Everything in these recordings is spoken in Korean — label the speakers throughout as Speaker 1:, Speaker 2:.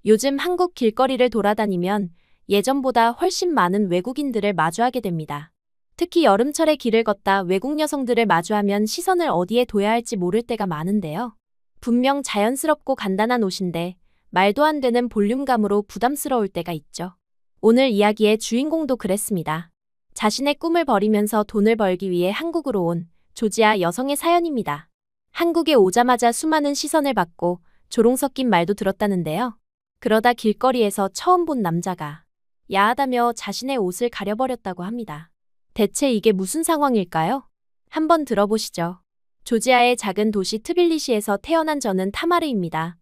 Speaker 1: 요즘 한국 길거리를 돌아다니면 예전보다 훨씬 많은 외국인들을 마주하게 됩니다. 특히 여름철에 길을 걷다 외국 여성들을 마주하면 시선을 어디에 둬야 할지 모를 때가 많은데요. 분명 자연스럽고 간단한 옷인데 말도 안 되는 볼륨감으로 부담스러울 때가 있죠. 오늘 이야기의 주인공도 그랬습니다. 자신의 꿈을 버리면서 돈을 벌기 위해 한국으로 온 조지아 여성의 사연입니다. 한국에 오자마자 수많은 시선을 받고 조롱 섞인 말도 들었다는데요. 그러다 길거리에서 처음 본 남자가 야하다며 자신의 옷을 가려버렸다고 합니다. 대체 이게 무슨 상황일까요? 한번 들어보시죠. 조지아의 작은 도시 트빌리시에서 태어난 저는 타마르입니다.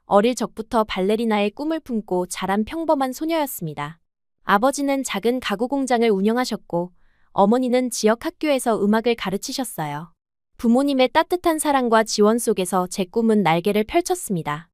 Speaker 1: 어릴 적부터 발레리나의 꿈을 품고 자란 평범한 소녀였습니다. 아버지는 작은 가구 공장을 운영하셨고 어머니는 지역 학교에서 음악을 가르치셨어요. 부모님의 따뜻한 사랑과 지원 속에서 제 꿈은 날개를 펼쳤습니다.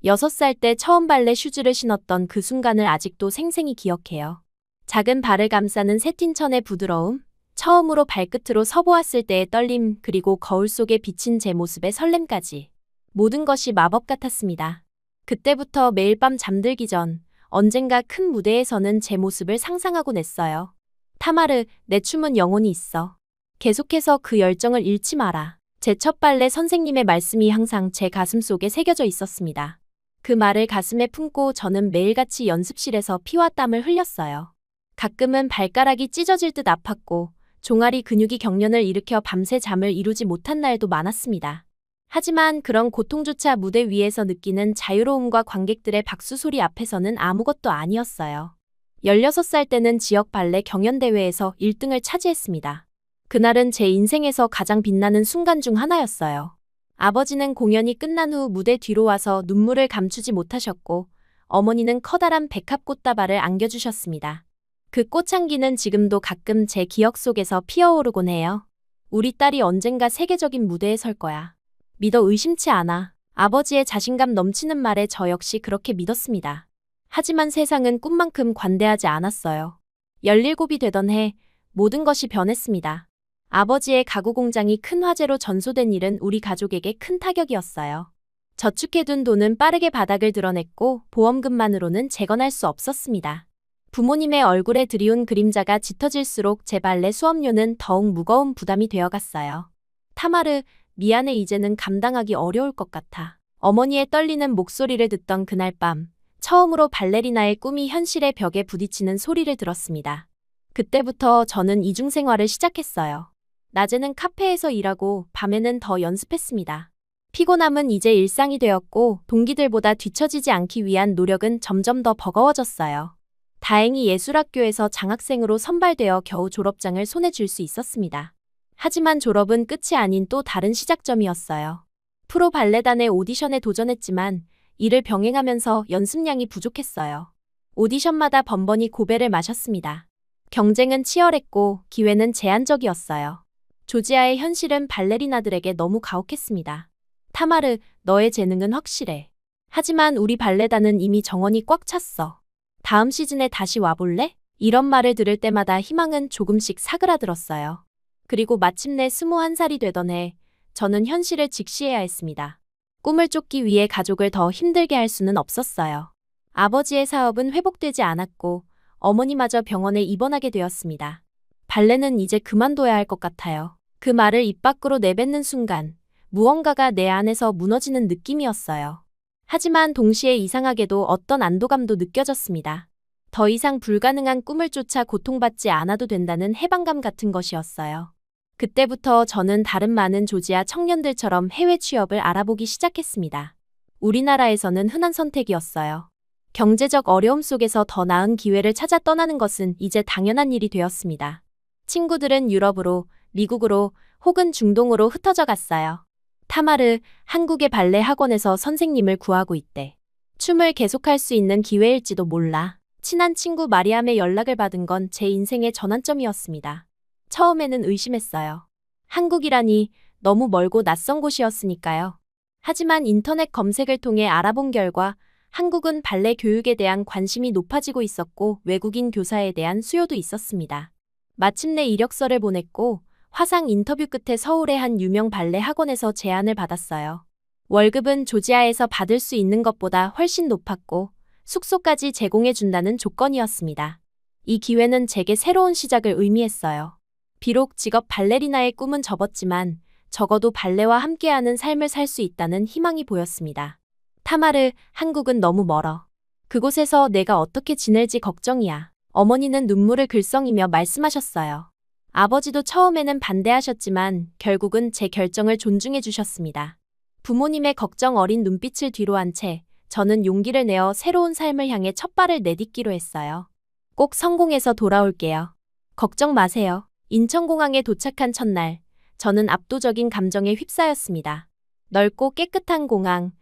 Speaker 1: 6살 때 처음 발레 슈즈를 신었던 그 순간을 아직도 생생히 기억해요. 작은 발을 감싸는 새틴천의 부드러움, 처음으로 발끝으로 서보았을 때의 떨림, 그리고 거울 속에 비친 제 모습의 설렘까지. 모든 것이 마법 같았습니다. 그때부터 매일 밤 잠들기 전 언젠가 큰 무대에 서는 제 모습을 상상하곤 했어요. 타마르, 내 춤은 영혼이 있어. 계속해서 그 열정을 잃지 마라. 제 첫 발레 선생님의 말씀이 항상 제 가슴 속에 새겨져 있었습니다. 그 말을 가슴에 품고 저는 매일같이 연습실에서 피와 땀을 흘렸어요. 가끔은 발가락이 찢어질 듯 아팠고 종아리 근육이 경련을 일으켜 밤새 잠을 이루지 못한 날도 많았습니다. 하지만 그런 고통조차 무대 위에서 느끼는 자유로움과 관객들의 박수 소리 앞에서는 아무것도 아니었어요. 16살 때는 지역 발레 경연대회에서 1등을 차지했습니다. 그날은 제 인생에서 가장 빛나는 순간 중 하나였어요. 아버지는 공연이 끝난 후 무대 뒤로 와서 눈물을 감추지 못하셨고 어머니는 커다란 백합 꽃다발을 안겨주셨습니다. 그 꽃향기는 지금도 가끔 제 기억 속에서 피어오르곤 해요. 우리 딸이 언젠가 세계적인 무대에 설 거야. 믿어 의심치 않아. 아버지의 자신감 넘치는 말에 저 역시 그렇게 믿었습니다. 하지만 세상은 꿈만큼 관대하지 않았어요. 17이 되던 해 모든 것이 변했습니다. 아버지의 가구 공장이 큰 화재로 전소된 일은 우리 가족에게 큰 타격이었어요. 저축해둔 돈은 빠르게 바닥을 드러냈고 보험금만으로는 재건할 수 없었습니다. 부모님의 얼굴에 드리운 그림자가 짙어질수록 제 발레 수업료는 더욱 무거운 부담이 되어갔어요. 타마르, 미안해. 이제는 감당하기 어려울 것 같아. 어머니의 떨리는 목소리를 듣던 그날 밤, 처음으로 발레리나의 꿈이 현실의 벽에 부딪히는 소리를 들었습니다. 그때부터 저는 이중생활을 시작했어요. 낮에는 카페에서 일하고 밤에는 더 연습했습니다. 피곤함은 이제 일상이 되었고 동기들보다 뒤처지지 않기 위한 노력은 점점 더 버거워졌어요. 다행히 예술학교에서 장학생으로 선발되어 겨우 졸업장을 손에 쥘 수 있었습니다. 하지만 졸업은 끝이 아닌 또 다른 시작점이었어요. 프로 발레단의 오디션에 도전했지만 이를 병행하면서 연습량이 부족했어요. 오디션마다 번번이 고배를 마셨습니다. 경쟁은 치열했고 기회는 제한적이었어요. 조지아의 현실은 발레리나들에게 너무 가혹했습니다. 타마르, 너의 재능은 확실해. 하지만 우리 발레단은 이미 정원이 꽉 찼어. 다음 시즌에 다시 와볼래? 이런 말을 들을 때마다 희망은 조금씩 사그라들었어요. 그리고 마침내 21살이 되던 해, 저는 현실을 직시해야 했습니다. 꿈을 쫓기 위해 가족을 더 힘들게 할 수는 없었어요. 아버지의 사업은 회복되지 않았고 어머니마저 병원에 입원하게 되었습니다. 발레는 이제 그만둬야 할 것 같아요. 그 말을 입 밖으로 내뱉는 순간 무언가가 내 안에서 무너지는 느낌이었어요. 하지만 동시에 이상하게도 어떤 안도감도 느껴졌습니다. 더 이상 불가능한 꿈을 쫓아 고통받지 않아도 된다는 해방감 같은 것이었어요. 그때부터 저는 다른 많은 조지아 청년들처럼 해외 취업을 알아보기 시작했습니다. 우리나라에서는 흔한 선택이었어요. 경제적 어려움 속에서 더 나은 기회를 찾아 떠나는 것은 이제 당연한 일이 되었습니다. 친구들은 유럽으로, 미국으로 혹은 중동으로 흩어져 갔어요. 타마르, 한국의 발레 학원에서 선생님을 구하고 있대. 춤을 계속할 수 있는 기회일지도 몰라. 친한 친구 마리암의 연락을 받은 건 제 인생의 전환점이었습니다. 처음에는 의심했어요. 한국이라니 너무 멀고 낯선 곳이었으니까요. 하지만 인터넷 검색을 통해 알아본 결과 한국은 발레 교육에 대한 관심이 높아지고 있었고 외국인 교사에 대한 수요도 있었습니다. 마침내 이력서를 보냈고 화상 인터뷰 끝에 서울의 한 유명 발레 학원에서 제안을 받았어요. 월급은 조지아에서 받을 수 있는 것보다 훨씬 높았고 숙소까지 제공해준다는 조건이었습니다. 이 기회는 제게 새로운 시작을 의미했어요. 비록 직업 발레리나의 꿈은 접었지만 적어도 발레와 함께하는 삶을 살 수 있다는 희망이 보였습니다. 타마르, 한국은 너무 멀어. 그곳에서 내가 어떻게 지낼지 걱정이야. 어머니는 눈물을 글썽이며 말씀하셨어요. 아버지도 처음에는 반대하셨지만 결국은 제 결정을 존중해 주셨습니다. 부모님의 걱정 어린 눈빛을 뒤로 한 채 저는 용기를 내어 새로운 삶을 향해 첫 발을 내딛기로 했어요. 꼭 성공해서 돌아올게요. 걱정 마세요. 인천공항에 도착한 첫날, 저는 압도적인 감정에 휩싸였습니다. 넓고 깨끗한 공항,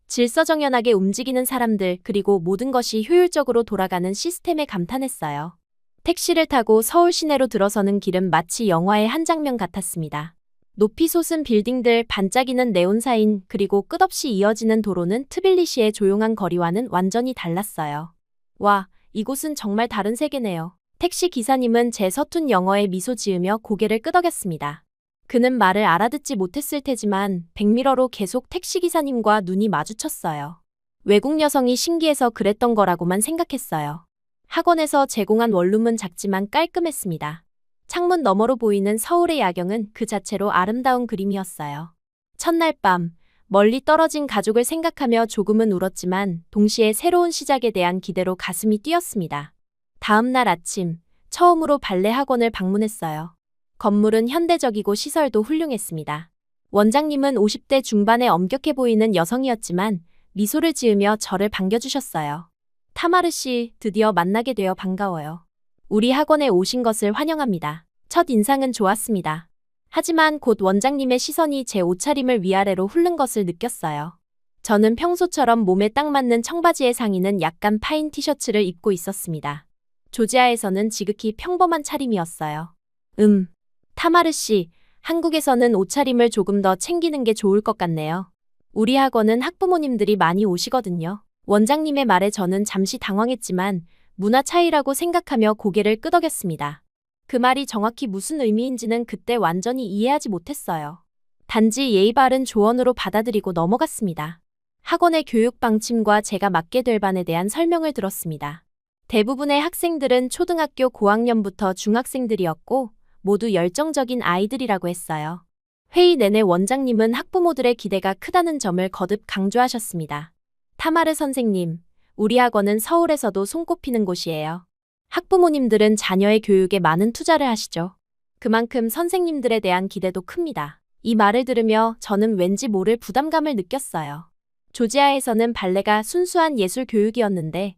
Speaker 1: 질서정연하게 움직이는 사람들, 그리고 모든 것이 효율적으로 돌아가는 시스템에 감탄했어요. 택시를 타고 서울 시내로 들어서는 길은 마치 영화의 한 장면 같았습니다. 높이 솟은 빌딩들, 반짝이는 네온사인, 그리고 끝없이 이어지는 도로는 트빌리시의 조용한 거리와는 완전히 달랐어요. 와, 이곳은 정말 다른 세계네요. 택시 기사님은 제 서툰 영어에 미소 지으며 고개를 끄덕였습니다. 그는 말을 알아듣지 못했을 테지만 백미러로 계속 택시기사님과 눈이 마주쳤어요. 외국 여성이 신기해서 그랬던 거라고만 생각했어요. 학원에서 제공한 원룸은 작지만 깔끔했습니다. 창문 너머로 보이는 서울의 야경은 그 자체로 아름다운 그림이었어요. 첫날 밤, 멀리 떨어진 가족을 생각하며 조금은 울었지만 동시에 새로운 시작에 대한 기대로 가슴이 뛰었습니다. 다음 날 아침, 처음으로 발레 학원을 방문했어요. 건물은 현대적이고 시설도 훌륭했습니다. 원장님은 50대 중반에 엄격해 보이는 여성이었지만 미소를 지으며 저를 반겨주셨어요. 타마르 씨, 드디어 만나게 되어 반가워요. 우리 학원에 오신 것을 환영합니다. 첫 인상은 좋았습니다. 하지만 곧 원장님의 시선이 제 옷차림을 위아래로 훑는 것을 느꼈어요. 저는 평소처럼 몸에 딱 맞는 청바지에 상의는 약간 파인 티셔츠를 입고 있었습니다. 조지아에서는 지극히 평범한 차림이었어요. 타마르 씨, 한국에서는 옷차림을 조금 더 챙기는 게 좋을 것 같네요. 우리 학원은 학부모님들이 많이 오시거든요. 원장님의 말에 저는 잠시 당황했지만 문화 차이라고 생각하며 고개를 끄덕였습니다. 그 말이 정확히 무슨 의미인지는 그때 완전히 이해하지 못했어요. 단지 예의 바른 조언으로 받아들이고 넘어갔습니다. 학원의 교육 방침과 제가 맡게 될 반에 대한 설명을 들었습니다. 대부분의 학생들은 초등학교 고학년부터 중학생들이었고 모두 열정적인 아이들이라고 했어요. 회의 내내 원장님은 학부모들의 기대가 크다는 점을 거듭 강조하셨습니다. 타마르 선생님, 우리 학원은 서울에서도 손꼽히는 곳이에요. 학부모님들은 자녀의 교육에 많은 투자를 하시죠. 그만큼 선생님들에 대한 기대도 큽니다. 이 말을 들으며 저는 왠지 모를 부담감을 느꼈어요. 조지아에서는 발레가 순수한 예술 교육이었는데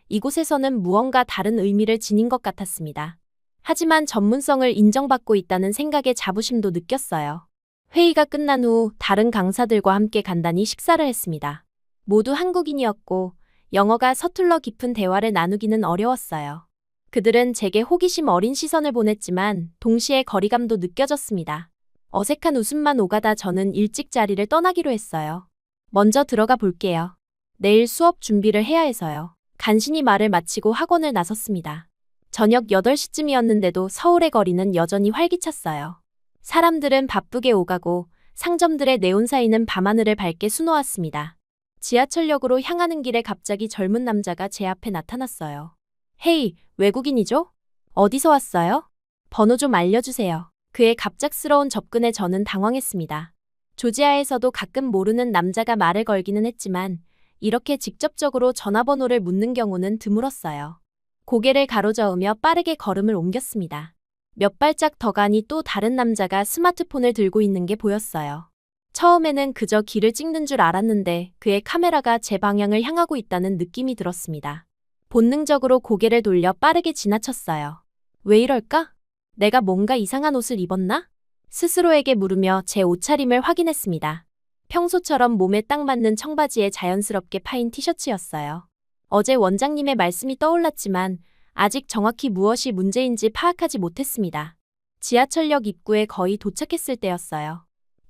Speaker 1: 이곳에서는 무언가 다른 의미를 지닌 것 같았습니다. 하지만 전문성을 인정받고 있다는 생각에 자부심도 느꼈어요. 회의가 끝난 후 다른 강사들과 함께 간단히 식사를 했습니다. 모두 한국인이었고 영어가 서툴러 깊은 대화를 나누기는 어려웠어요. 그들은 제게 호기심 어린 시선을 보냈지만 동시에 거리감도 느껴졌습니다. 어색한 웃음만 오가다 저는 일찍 자리를 떠나기로 했어요. 먼저 들어가 볼게요. 내일 수업 준비를 해야 해서요. 간신히 말을 마치고 학원을 나섰습니다. 저녁 8시쯤이었는데도 서울의 거리는 여전히 활기찼어요. 사람들은 바쁘게 오가고 상점들의 네온사인은 밤하늘을 밝게 수놓았습니다. 지하철역으로 향하는 길에 갑자기 젊은 남자가 제 앞에 나타났어요. 헤이, 외국인이죠? 어디서 왔어요? 번호 좀 알려주세요. 그의 갑작스러운 접근에 저는 당황했습니다. 조지아에서도 가끔 모르는 남자가 말을 걸기는 했지만 이렇게 직접적으로 전화번호를 묻는 경우는 드물었어요. 고개를 가로저으며 빠르게 걸음을 옮겼습니다. 몇 발짝 더 가니 또 다른 남자가 스마트폰을 들고 있는 게 보였어요. 처음에는 그저 길을 찍는 줄 알았는데 그의 카메라가 제 방향을 향하고 있다는 느낌이 들었습니다. 본능적으로 고개를 돌려 빠르게 지나쳤어요. 왜 이럴까? 내가 뭔가 이상한 옷을 입었나? 스스로에게 물으며 제 옷차림을 확인했습니다. 평소처럼 몸에 딱 맞는 청바지에 자연스럽게 파인 티셔츠였어요. 어제 원장님의 말씀이 떠올랐지만 아직 정확히 무엇이 문제인지 파악하지 못했습니다. 지하철역 입구에 거의 도착했을 때였어요.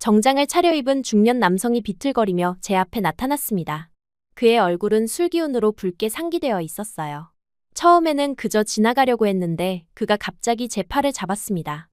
Speaker 1: 정장을 차려입은 중년 남성이 비틀거리며 제 앞에 나타났습니다. 그의 얼굴은 술기운으로 붉게 상기되어 있었어요. 처음에는 그저 지나가려고 했는데 그가 갑자기 제 팔을 잡았습니다.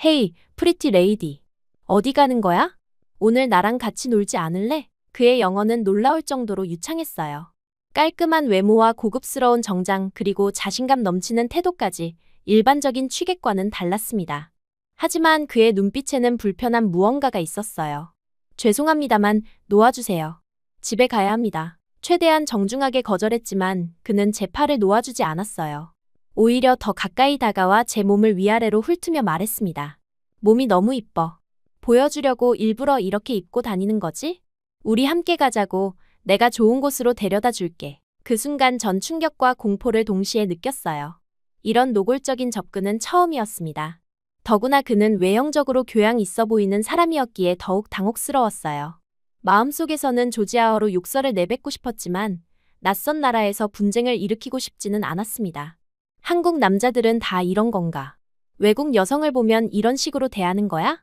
Speaker 1: 헤이, 프리티 레이디. 어디 가는 거야? 오늘 나랑 같이 놀지 않을래? 그의 영어는 놀라울 정도로 유창했어요. 깔끔한 외모와 고급스러운 정장 그리고 자신감 넘치는 태도까지 일반적인 취객과는 달랐습니다. 하지만 그의 눈빛에는 불편한 무언가가 있었어요. 죄송합니다만 놓아주세요. 집에 가야 합니다. 최대한 정중하게 거절했지만 그는 제 팔을 놓아주지 않았어요. 오히려 더 가까이 다가와 제 몸을 위아래로 훑으며 말했습니다. 몸이 너무 이뻐. 보여주려고 일부러 이렇게 입고 다니는 거지? 우리 함께 가자고. 내가 좋은 곳으로 데려다 줄게. 그 순간 전 충격과 공포를 동시에 느꼈어요. 이런 노골적인 접근은 처음이었습니다. 더구나 그는 외형적으로 교양 있어 보이는 사람이었기에 더욱 당혹스러웠어요. 마음속에서는 조지아어로 욕설을 내뱉고 싶었지만 낯선 나라에서 분쟁을 일으키고 싶지는 않았습니다. 한국 남자들은 다 이런 건가? 외국 여성을 보면 이런 식으로 대하는 거야?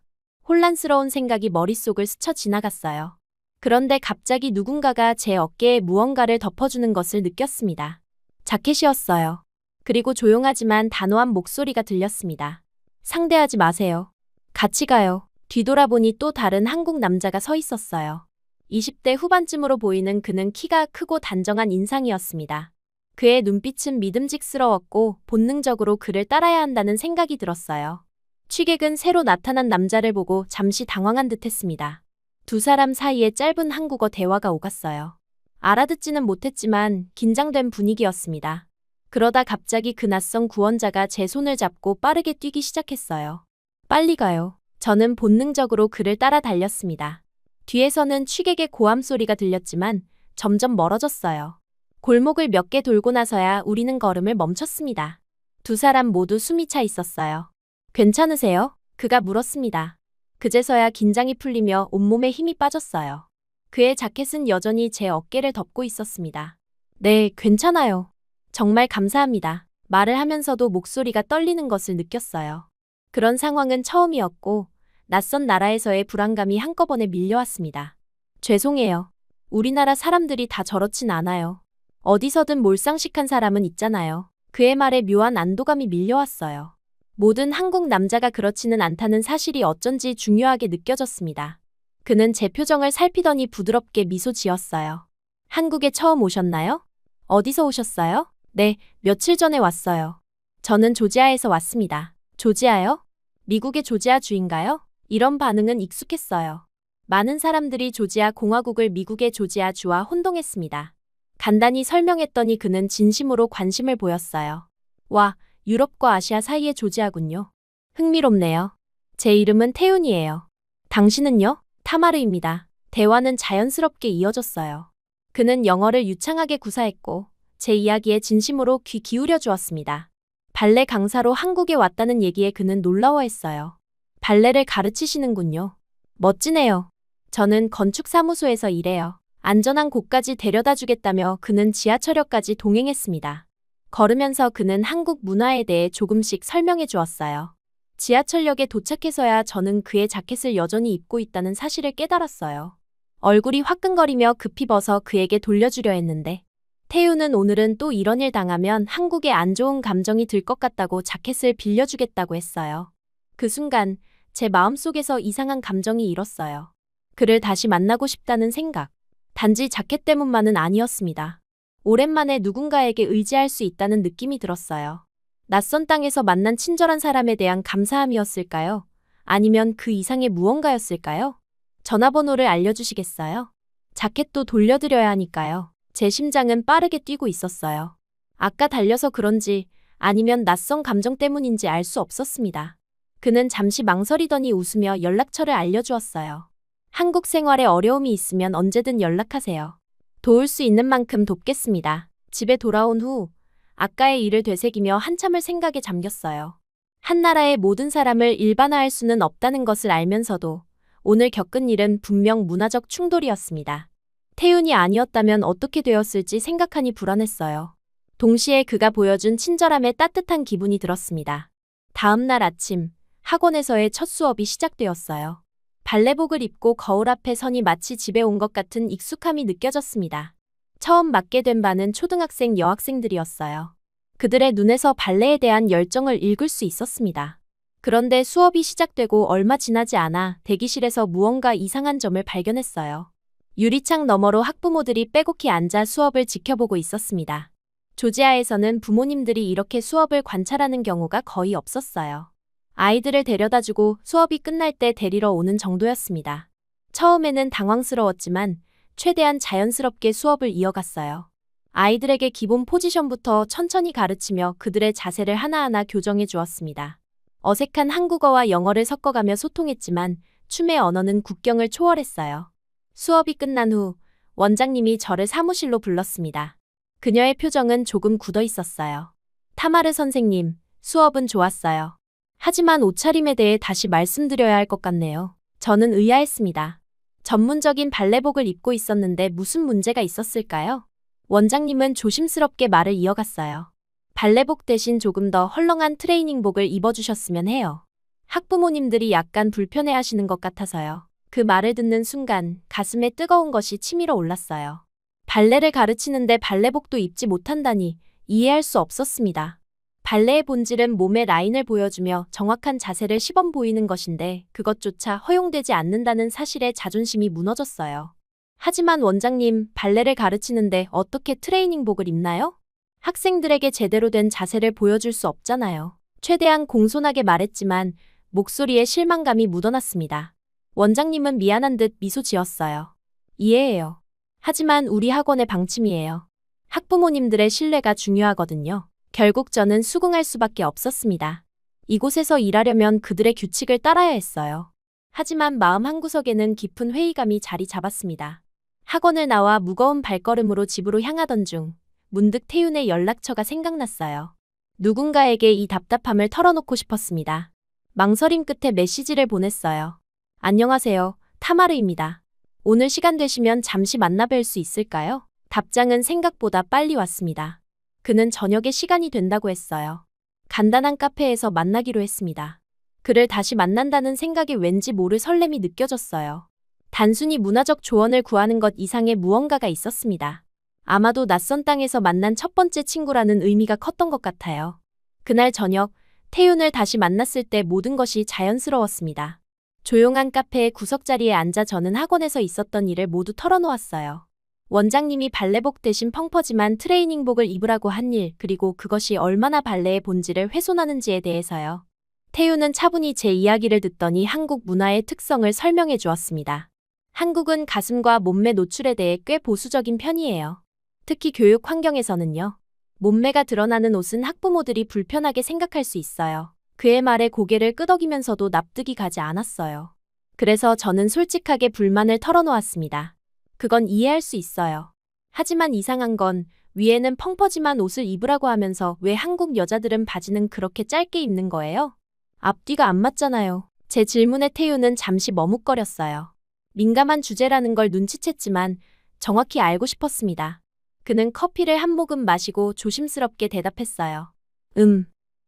Speaker 1: 혼란스러운 생각이 머릿속을 스쳐 지나갔어요. 그런데 갑자기 누군가가 제 어깨에 무언가를 덮어주는 것을 느꼈습니다. 자켓이었어요. 그리고 조용하지만 단호한 목소리가 들렸습니다. 상대하지 마세요. 같이 가요. 뒤돌아보니 또 다른 한국 남자가 서 있었어요. 20대 후반쯤으로 보이는 그는 키가 크고 단정한 인상이었습니다. 그의 눈빛은 믿음직스러웠고 본능적으로 그를 따라야 한다는 생각이 들었어요. 취객은 새로 나타난 남자를 보고 잠시 당황한 듯했습니다. 두 사람 사이에 짧은 한국어 대화가 오갔어요. 알아듣지는 못했지만 긴장된 분위기였습니다. 그러다 갑자기 그 낯선 구원자가 제 손을 잡고 빠르게 뛰기 시작했어요. 빨리 가요. 저는 본능적으로 그를 따라 달렸습니다. 뒤에서는 취객의 고함 소리가 들렸지만 점점 멀어졌어요. 골목을 몇 개 돌고 나서야 우리는 걸음을 멈췄습니다. 두 사람 모두 숨이 차 있었어요. 괜찮으세요? 그가 물었습니다. 그제서야 긴장이 풀리며 온몸에 힘이 빠졌어요. 그의 자켓은 여전히 제 어깨를 덮고 있었습니다. 네, 괜찮아요. 정말 감사합니다. 말을 하면서도 목소리가 떨리는 것을 느꼈어요. 그런 상황은 처음이었고 낯선 나라에서의 불안감이 한꺼번에 밀려왔습니다. 죄송해요. 우리나라 사람들이 다 저렇진 않아요. 어디서든 몰상식한 사람은 있잖아요. 그의 말에 묘한 안도감이 밀려왔어요. 모든 한국 남자가 그렇지는 않다는 사실이 어쩐지 중요하게 느껴졌습니다. 그는 제 표정을 살피더니 부드럽게 미소 지었어요. 한국에 처음 오셨나요? 어디서 오셨어요? 네, 며칠 전에 왔어요. 저는 조지아에서 왔습니다. 조지아요? 미국의 조지아 주인가요? 이런 반응은 익숙했어요. 많은 사람들이 조지아 공화국을 미국의 조지아 주와 혼동했습니다. 간단히 설명했더니 그는 진심으로 관심을 보였어요. 와, 유럽과 아시아 사이의 조지아군요. 흥미롭네요. 제 이름은 태윤이에요. 당신은요? 타마르입니다. 대화는 자연스럽게 이어졌어요. 그는 영어를 유창하게 구사했고 제 이야기에 진심으로 귀 기울여 주었습니다. 발레 강사로 한국에 왔다는 얘기에 그는 놀라워했어요. 발레를 가르치시는군요. 멋지네요. 저는 건축사무소에서 일해요. 안전한 곳까지 데려다 주겠다며 그는 지하철역까지 동행했습니다. 걸으면서 그는 한국 문화에 대해 조금씩 설명해 주었어요. 지하철역에 도착해서야 저는 그의 자켓을 여전히 입고 있다는 사실을 깨달았어요. 얼굴이 화끈거리며 급히 벗어 그에게 돌려주려 했는데 태우는 오늘은 또 이런 일 당하면 한국에 안 좋은 감정이 들 것 같다고 자켓을 빌려주겠다고 했어요. 그 순간 제 마음속에서 이상한 감정이 일었어요. 그를 다시 만나고 싶다는 생각. 단지 자켓 때문만은 아니었습니다. 오랜만에 누군가에게 의지할 수 있다는 느낌이 들었어요. 낯선 땅에서 만난 친절한 사람에 대한 감사함이었을까요? 아니면 그 이상의 무언가였을까요? 전화번호를 알려주시겠어요? 자켓도 돌려드려야 하니까요. 제 심장은 빠르게 뛰고 있었어요. 아까 달려서 그런지 아니면 낯선 감정 때문인지 알 수 없었습니다. 그는 잠시 망설이더니 웃으며 연락처를 알려주었어요. 한국 생활에 어려움이 있으면 언제든 연락하세요. 도울 수 있는 만큼 돕겠습니다. 집에 돌아온 후 아까의 일을 되새기며 한참을 생각에 잠겼어요. 한 나라의 모든 사람을 일반화할 수는 없다는 것을 알면서도 오늘 겪은 일은 분명 문화적 충돌이었습니다. 태윤이 아니었다면 어떻게 되었을지 생각하니 불안했어요. 동시에 그가 보여준 친절함에 따뜻한 기분이 들었습니다. 다음 날 아침, 학원에서의 첫 수업이 시작되었어요. 발레복을 입고 거울 앞에 서니 마치 집에 온 것 같은 익숙함이 느껴졌습니다. 처음 맡게 된 반은 초등학생 여학생들이었어요. 그들의 눈에서 발레에 대한 열정을 읽을 수 있었습니다. 그런데 수업이 시작되고 얼마 지나지 않아 대기실에서 무언가 이상한 점을 발견했어요. 유리창 너머로 학부모들이 빼곡히 앉아 수업을 지켜보고 있었습니다. 조지아에서는 부모님들이 이렇게 수업을 관찰하는 경우가 거의 없었어요. 아이들을 데려다주고 수업이 끝날 때 데리러 오는 정도였습니다. 처음에는 당황스러웠지만 최대한 자연스럽게 수업을 이어갔어요. 아이들에게 기본 포지션부터 천천히 가르치며 그들의 자세를 하나하나 교정해 주었습니다. 어색한 한국어와 영어를 섞어가며 소통했지만 춤의 언어는 국경을 초월했어요. 수업이 끝난 후 원장님이 저를 사무실로 불렀습니다. 그녀의 표정은 조금 굳어 있었어요. 타마르 선생님, 수업은 좋았어요. 하지만 옷차림에 대해 다시 말씀드려야 할 것 같네요. 저는 의아했습니다. 전문적인 발레복을 입고 있었는데 무슨 문제가 있었을까요? 원장님은 조심스럽게 말을 이어갔어요. 발레복 대신 조금 더 헐렁한 트레이닝복을 입어주셨으면 해요. 학부모님들이 약간 불편해하시는 것 같아서요. 그 말을 듣는 순간 가슴에 뜨거운 것이 치밀어 올랐어요. 발레를 가르치는데 발레복도 입지 못한다니 이해할 수 없었습니다. 발레의 본질은 몸의 라인을 보여주며 정확한 자세를 시범 보이는 것인데 그것조차 허용되지 않는다는 사실에 자존심이 무너졌어요. 하지만 원장님, 발레를 가르치는데 어떻게 트레이닝복을 입나요? 학생들에게 제대로 된 자세를 보여줄 수 없잖아요. 최대한 공손하게 말했지만 목소리에 실망감이 묻어났습니다. 원장님은 미안한 듯 미소 지었어요. 이해해요. 하지만 우리 학원의 방침이에요. 학부모님들의 신뢰가 중요하거든요. 결국 저는 수긍할 수밖에 없었습니다. 이곳에서 일하려면 그들의 규칙을 따라야 했어요. 하지만 마음 한구석에는 깊은 회의감이 자리 잡았습니다. 학원을 나와 무거운 발걸음으로 집으로 향하던 중 문득 태윤의 연락처가 생각났어요. 누군가에게 이 답답함을 털어놓고 싶었습니다. 망설임 끝에 메시지를 보냈어요. 안녕하세요. 타마르입니다. 오늘 시간 되시면 잠시 만나뵐 수 있을까요? 답장은 생각보다 빨리 왔습니다. 그는 저녁에 시간이 된다고 했어요. 간단한 카페에서 만나기로 했습니다. 그를 다시 만난다는 생각에 왠지 모를 설렘이 느껴졌어요. 단순히 문화적 조언을 구하는 것 이상의 무언가가 있었습니다. 아마도 낯선 땅에서 만난 첫 번째 친구라는 의미가 컸던 것 같아요. 그날 저녁, 태윤을 다시 만났을 때 모든 것이 자연스러웠습니다. 조용한 카페의 구석자리에 앉아 저는 학원에서 있었던 일을 모두 털어놓았어요. 원장님이 발레복 대신 펑퍼짐한 트레이닝복을 입으라고 한 일, 그리고 그것이 얼마나 발레의 본질을 훼손하는지에 대해서요. 태윤은 차분히 제 이야기를 듣더니 한국 문화의 특성을 설명해 주었습니다. 한국은 가슴과 몸매 노출에 대해 꽤 보수적인 편이에요. 특히 교육 환경에서는요. 몸매가 드러나는 옷은 학부모들이 불편하게 생각할 수 있어요. 그의 말에 고개를 끄덕이면서도 납득이 가지 않았어요. 그래서 저는 솔직하게 불만을 털어놓았습니다. 그건 이해할 수 있어요. 하지만 이상한 건 위에는 펑퍼짐한 옷을 입으라고 하면서 왜 한국 여자들은 바지는 그렇게 짧게 입는 거예요? 앞뒤가 안 맞잖아요. 제 질문에 태윤은 잠시 머뭇거렸어요. 민감한 주제라는 걸 눈치챘지만 정확히 알고 싶었습니다. 그는 커피를 한 모금 마시고 조심스럽게 대답했어요.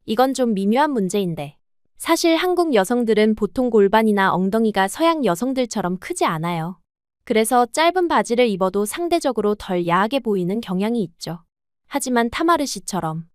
Speaker 1: 이건 좀 미묘한 문제인데. 사실 한국 여성들은 보통 골반이나 엉덩이가 서양 여성들처럼 크지 않아요. 그래서 짧은 바지를 입어도 상대적으로 덜 야하게 보이는 경향이 있죠. 하지만 타마르 씨처럼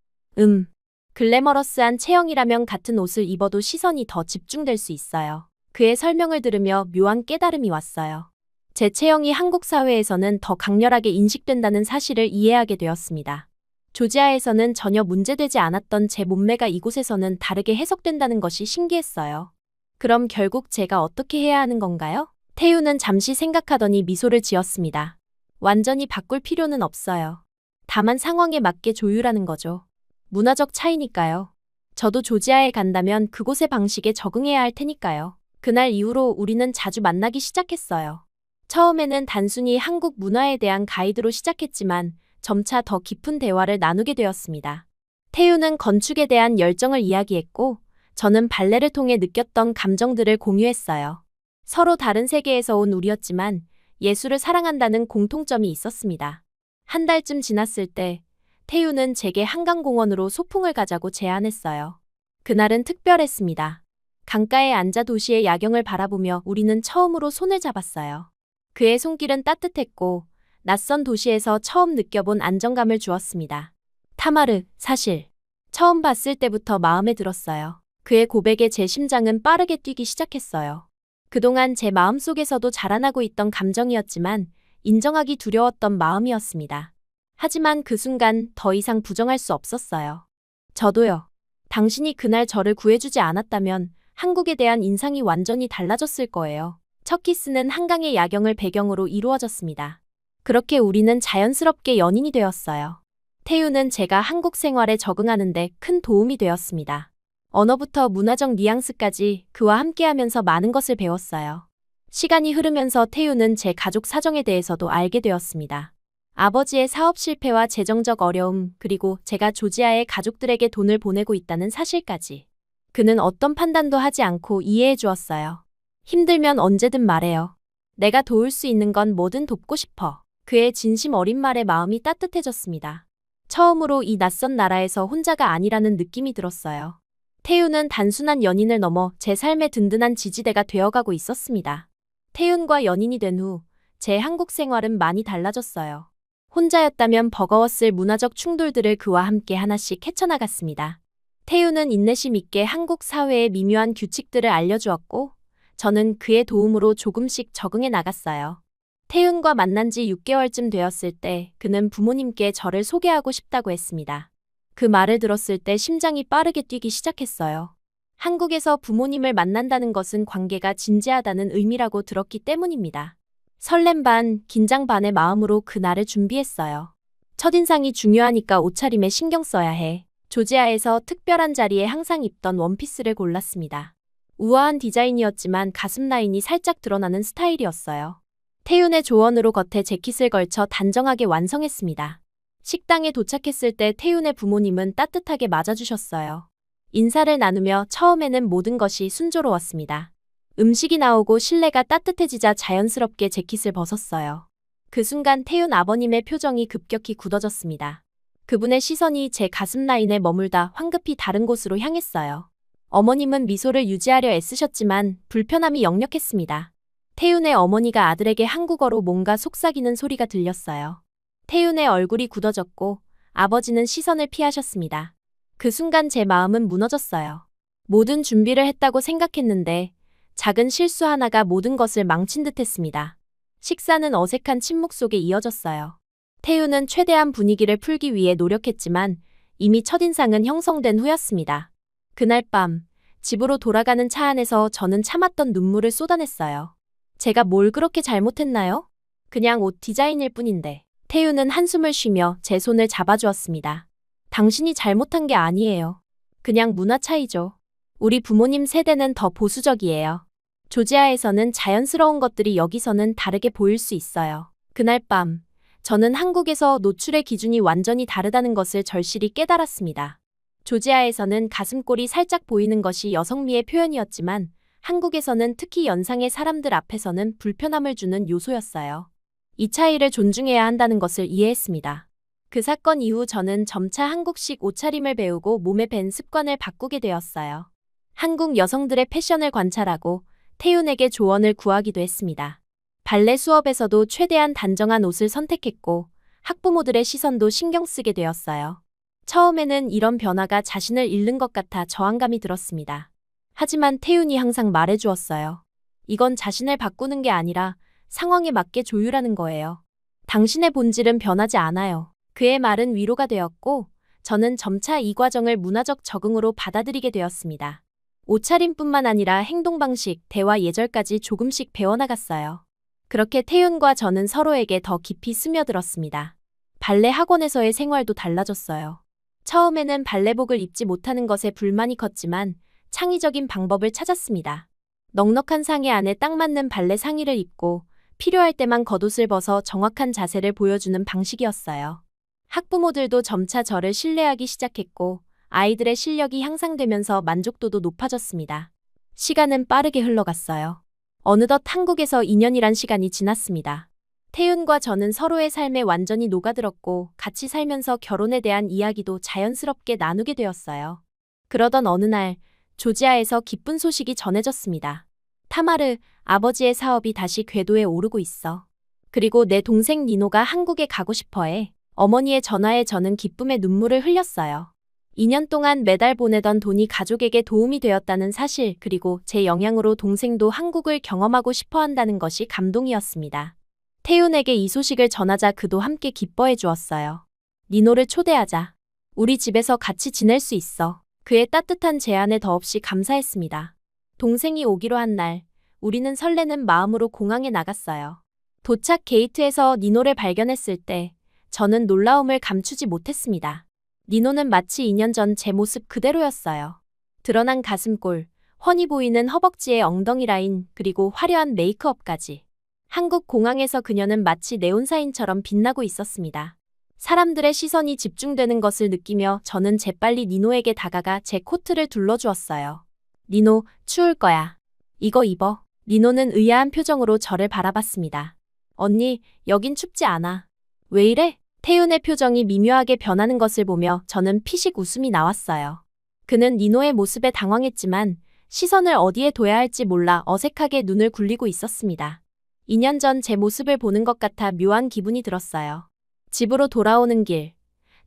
Speaker 1: 글래머러스한 체형이라면 같은 옷을 입어도 시선이 더 집중될 수 있어요. 그의 설명을 들으며 묘한 깨달음이 왔어요. 제 체형이 한국 사회에서는 더 강렬하게 인식된다는 사실을 이해하게 되었습니다. 조지아에서는 전혀 문제되지 않았던 제 몸매가 이곳에서는 다르게 해석된다는 것이 신기했어요. 그럼 결국 제가 어떻게 해야 하는 건가요? 태윤은 잠시 생각하더니 미소를 지었습니다. 완전히 바꿀 필요는 없어요. 다만 상황에 맞게 조율하는 거죠. 문화적 차이니까요. 저도 조지아에 간다면 그곳의 방식에 적응해야 할 테니까요. 그날 이후로 우리는 자주 만나기 시작했어요. 처음에는 단순히 한국 문화에 대한 가이드로 시작했지만 점차 더 깊은 대화를 나누게 되었습니다. 태윤은 건축에 대한 열정을 이야기했고 저는 발레를 통해 느꼈던 감정들을 공유했어요. 서로 다른 세계에서 온 우리였지만 예술을 사랑한다는 공통점이 있었습니다. 한 달쯤 지났을 때 태윤은 제게 한강공원으로 소풍을 가자고 제안했어요. 그날은 특별했습니다. 강가에 앉아 도시의 야경을 바라보며 우리는 처음으로 손을 잡았어요. 그의 손길은 따뜻했고 낯선 도시에서 처음 느껴본 안정감을 주었습니다. 타마르, 사실 처음 봤을 때부터 마음에 들었어요. 그의 고백에 제 심장은 빠르게 뛰기 시작했어요. 그동안 제 마음속에서도 자라나고 있던 감정이었지만 인정하기 두려웠던 마음이었습니다. 하지만 그 순간 더 이상 부정할 수 없었어요. 저도요. 당신이 그날 저를 구해주지 않았다면 한국에 대한 인상이 완전히 달라졌을 거예요. 첫 키스는 한강의 야경을 배경으로 이루어졌습니다. 그렇게 우리는 자연스럽게 연인이 되었어요. 태우는 제가 한국 생활에 적응하는데 큰 도움이 되었습니다. 언어부터 문화적 뉘앙스까지 그와 함께하면서 많은 것을 배웠어요. 시간이 흐르면서 태우는 제 가족 사정에 대해서도 알게 되었습니다. 아버지의 사업 실패와 재정적 어려움, 그리고 제가 조지아의 가족들에게 돈을 보내고 있다는 사실까지. 그는 어떤 판단도 하지 않고 이해해 주었어요. 힘들면 언제든 말해요. 내가 도울 수 있는 건 뭐든 돕고 싶어. 그의 진심 어린 말에 마음이 따뜻해졌습니다. 처음으로 이 낯선 나라에서 혼자가 아니라는 느낌이 들었어요. 태윤은 단순한 연인을 넘어 제 삶의 든든한 지지대가 되어가고 있었습니다. 태윤과 연인이 된 후 제 한국 생활은 많이 달라졌어요. 혼자였다면 버거웠을 문화적 충돌들을 그와 함께 하나씩 헤쳐나갔습니다. 태윤은 인내심 있게 한국 사회의 미묘한 규칙들을 알려주었고, 저는 그의 도움으로 조금씩 적응해 나갔어요. 태윤과 만난 지 6개월쯤 되었을 때 그는 부모님께 저를 소개하고 싶다고 했습니다. 그 말을 들었을 때 심장이 빠르게 뛰기 시작했어요. 한국에서 부모님을 만난다는 것은 관계가 진지하다는 의미라고 들었기 때문입니다. 설렘 반, 긴장 반의 마음으로 그 날을 준비했어요. 첫인상이 중요하니까 옷차림에 신경 써야 해. 조지아에서 특별한 자리에 항상 입던 원피스를 골랐습니다. 우아한 디자인이었지만 가슴 라인이 살짝 드러나는 스타일이었어요. 태윤의 조언으로 겉에 재킷을 걸쳐 단정하게 완성했습니다. 식당에 도착했을 때 태윤의 부모님은 따뜻하게 맞아주셨어요. 인사를 나누며 처음에는 모든 것이 순조로웠습니다. 음식이 나오고 실내가 따뜻해지자 자연스럽게 재킷을 벗었어요. 그 순간 태윤 아버님의 표정이 급격히 굳어졌습니다. 그분의 시선이 제 가슴 라인에 머물다 황급히 다른 곳으로 향했어요. 어머님은 미소를 유지하려 애쓰셨지만 불편함이 역력했습니다. 태윤의 어머니가 아들에게 한국어로 뭔가 속삭이는 소리가 들렸어요. 태윤의 얼굴이 굳어졌고 아버지는 시선을 피하셨습니다. 그 순간 제 마음은 무너졌어요. 모든 준비를 했다고 생각했는데 작은 실수 하나가 모든 것을 망친 듯했습니다. 식사는 어색한 침묵 속에 이어졌어요. 태윤은 최대한 분위기를 풀기 위해 노력했지만 이미 첫인상은 형성된 후였습니다. 그날 밤 집으로 돌아가는 차 안에서 저는 참았던 눈물을 쏟아냈어요. 제가 뭘 그렇게 잘못했나요? 그냥 옷 디자인일 뿐인데. 태윤은 한숨을 쉬며 제 손을 잡아주었습니다. 당신이 잘못한 게 아니에요. 그냥 문화 차이죠. 우리 부모님 세대는 더 보수적이에요. 조지아에서는 자연스러운 것들이 여기서는 다르게 보일 수 있어요. 그날 밤 저는 한국에서 노출의 기준이 완전히 다르다는 것을 절실히 깨달았습니다. 조지아에서는 가슴골이 살짝 보이는 것이 여성미의 표현이었지만 한국에서는 특히 연상의 사람들 앞에서는 불편함을 주는 요소였어요. 이 차이를 존중해야 한다는 것을 이해했습니다. 그 사건 이후 저는 점차 한국식 옷차림을 배우고 몸에 밴 습관을 바꾸게 되었어요. 한국 여성들의 패션을 관찰하고 태윤에게 조언을 구하기도 했습니다. 발레 수업에서도 최대한 단정한 옷을 선택했고 학부모들의 시선도 신경 쓰게 되었어요. 처음에는 이런 변화가 자신을 잃는 것 같아 저항감이 들었습니다. 하지만 태윤이 항상 말해주었어요. 이건 자신을 바꾸는 게 아니라 상황에 맞게 조율하는 거예요. 당신의 본질은 변하지 않아요. 그의 말은 위로가 되었고 저는 점차 이 과정을 문화적 적응으로 받아들이게 되었습니다. 옷차림뿐만 아니라 행동 방식, 대화 예절까지 조금씩 배워나갔어요. 그렇게 태윤과 저는 서로에게 더 깊이 스며들었습니다. 발레 학원에서의 생활도 달라졌어요. 처음에는 발레복을 입지 못하는 것에 불만이 컸지만 창의적인 방법을 찾았습니다. 넉넉한 상의 안에 딱 맞는 발레 상의를 입고 필요할 때만 겉옷을 벗어 정확한 자세를 보여주는 방식이었어요. 학부모들도 점차 저를 신뢰하기 시작했고 아이들의 실력이 향상되면서 만족도도 높아졌습니다. 시간은 빠르게 흘러갔어요. 어느덧 한국에서 2년이란 시간이 지났습니다. 태윤과 저는 서로의 삶에 완전히 녹아들었고 같이 살면서 결혼에 대한 이야기도 자연스럽게 나누게 되었어요. 그러던 어느 날 조지아에서 기쁜 소식이 전해졌습니다. 타마르, 아버지의 사업이 다시 궤도에 오르고 있어. 그리고 내 동생 니노가 한국에 가고 싶어해. 어머니의 전화에 저는 기쁨의 눈물을 흘렸어요. 2년 동안 매달 보내던 돈이 가족에게 도움이 되었다는 사실, 그리고 제 영향으로 동생도 한국을 경험하고 싶어 한다는 것이 감동이었습니다. 태윤에게 이 소식을 전하자 그도 함께 기뻐해 주었어요. 니노를 초대하자. 우리 집에서 같이 지낼 수 있어. 그의 따뜻한 제안에 더없이 감사했습니다. 동생이 오기로 한 날, 우리는 설레는 마음으로 공항에 나갔어요. 도착 게이트에서 니노를 발견했을 때 저는 놀라움을 감추지 못했습니다. 니노는 마치 2년 전 제 모습 그대로였어요. 드러난 가슴골, 훤히 보이는 허벅지의 엉덩이 라인, 그리고 화려한 메이크업까지. 한국 공항에서 그녀는 마치 네온사인처럼 빛나고 있었습니다. 사람들의 시선이 집중되는 것을 느끼며 저는 재빨리 니노에게 다가가 제 코트를 둘러주었어요. 니노, 추울 거야. 이거 입어. 니노는 의아한 표정으로 저를 바라봤습니다. 언니, 여긴 춥지 않아. 왜 이래? 태윤의 표정이 미묘하게 변하는 것을 보며 저는 피식 웃음이 나왔어요. 그는 니노의 모습에 당황했지만 시선을 어디에 둬야 할지 몰라 어색하게 눈을 굴리고 있었습니다. 2년 전 제 모습을 보는 것 같아 묘한 기분이 들었어요. 집으로 돌아오는 길,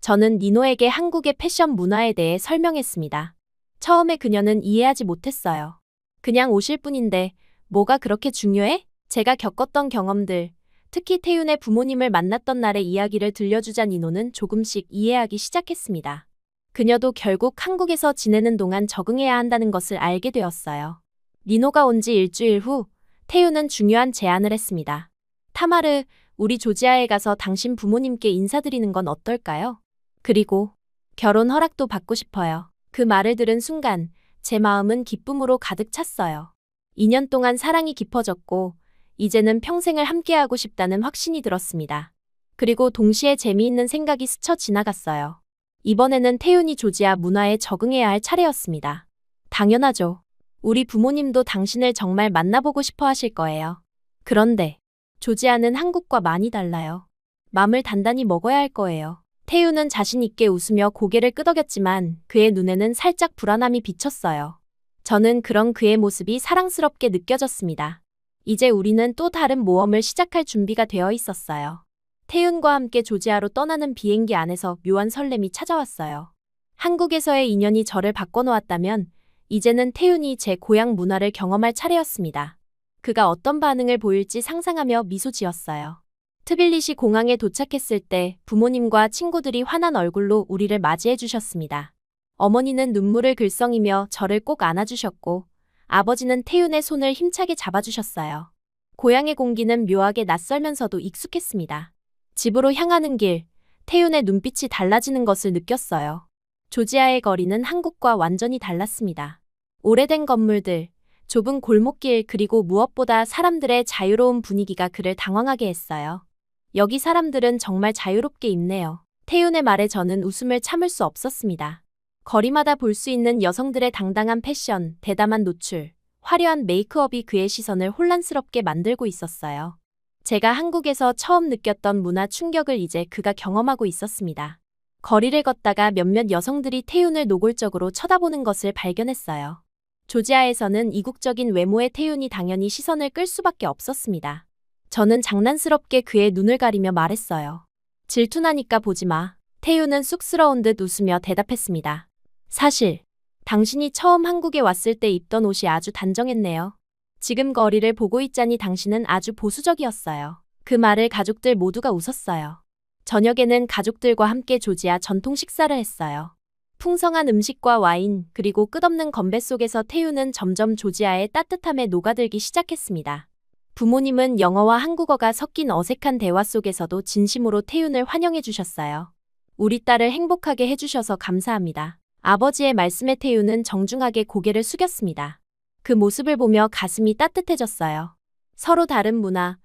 Speaker 1: 저는 니노에게 한국의 패션 문화에 대해 설명했습니다. 처음에 그녀는 이해하지 못했어요. 그냥 옷일 뿐인데 뭐가 그렇게 중요해? 제가 겪었던 경험들, 특히 태윤의 부모님을 만났던 날의 이야기를 들려주자 니노는 조금씩 이해하기 시작했습니다. 그녀도 결국 한국에서 지내는 동안 적응해야 한다는 것을 알게 되었어요. 니노가 온 지 일주일 후 태윤은 중요한 제안을 했습니다. 타마르, 우리 조지아에 가서 당신 부모님께 인사드리는 건 어떨까요? 그리고 결혼 허락도 받고 싶어요. 그 말을 들은 순간 제 마음은 기쁨으로 가득 찼어요. 2년 동안 사랑이 깊어졌고 이제는 평생을 함께하고 싶다는 확신이 들었습니다. 그리고 동시에 재미있는 생각이 스쳐 지나갔어요. 이번에는 태윤이 조지아 문화에 적응해야 할 차례였습니다. 당연하죠. 우리 부모님도 당신을 정말 만나보고 싶어 하실 거예요. 그런데 조지아는 한국과 많이 달라요. 맘을 단단히 먹어야 할 거예요. 태윤은 자신 있게 웃으며 고개를 끄덕였지만 그의 눈에는 살짝 불안함이 비쳤어요. 저는 그런 그의 모습이 사랑스럽게 느껴졌습니다. 이제 우리는 또 다른 모험을 시작할 준비가 되어 있었어요. 태윤과 함께 조지아로 떠나는 비행기 안에서 묘한 설렘이 찾아왔어요. 한국에서의 인연이 저를 바꿔놓았다면 이제는 태윤이 제 고향 문화를 경험할 차례였습니다. 그가 어떤 반응을 보일지 상상하며 미소 지었어요. 트빌리시 공항에 도착했을 때 부모님과 친구들이 환한 얼굴로 우리를 맞이해 주셨습니다. 어머니는 눈물을 글썽이며 저를 꼭 안아주셨고 아버지는 태윤의 손을 힘차게 잡아주셨어요. 고향의 공기는 묘하게 낯설면서도 익숙했습니다. 집으로 향하는 길, 태윤의 눈빛이 달라지는 것을 느꼈어요. 조지아의 거리는 한국과 완전히 달랐습니다. 오래된 건물들, 좁은 골목길 그리고 무엇보다 사람들의 자유로운 분위기가 그를 당황하게 했어요. 여기 사람들은 정말 자유롭게 입네요. 태윤의 말에 저는 웃음을 참을 수 없었습니다. 거리마다 볼 수 있는 여성들의 당당한 패션, 대담한 노출, 화려한 메이크업이 그의 시선을 혼란스럽게 만들고 있었어요. 제가 한국에서 처음 느꼈던 문화 충격을 이제 그가 경험하고 있었습니다. 거리를 걷다가 몇몇 여성들이 태윤을 노골적으로 쳐다보는 것을 발견했어요. 조지아에서는 이국적인 외모의 태윤이 당연히 시선을 끌 수밖에 없었습니다. 저는 장난스럽게 그의 눈을 가리며 말했어요. 질투나니까 보지 마. 태윤은 쑥스러운 듯 웃으며 대답했습니다. 사실 당신이 처음 한국에 왔을 때 입던 옷이 아주 단정했네요. 지금 거리를 보고 있자니 당신은 아주 보수적이었어요. 그 말을 가족들 모두가 웃었어요. 저녁에는 가족들과 함께 조지아 전통 식사를 했어요. 풍성한 음식과 와인, 그리고 끝없는 건배 속에서 태윤은 점점 조지아의 따뜻함에 녹아들기 시작했습니다. 부모님은 영어와 한국어가 섞인 어색한 대화 속에서도 진심으로 태윤을 환영해 주셨어요. 우리 딸을 행복하게 해주셔서 감사합니다. 아버지의 말씀에 태윤은 정중하게 고개를 숙였습니다. 그 모습을 보며 가슴이 따뜻해졌어요. 서로 다른 문화,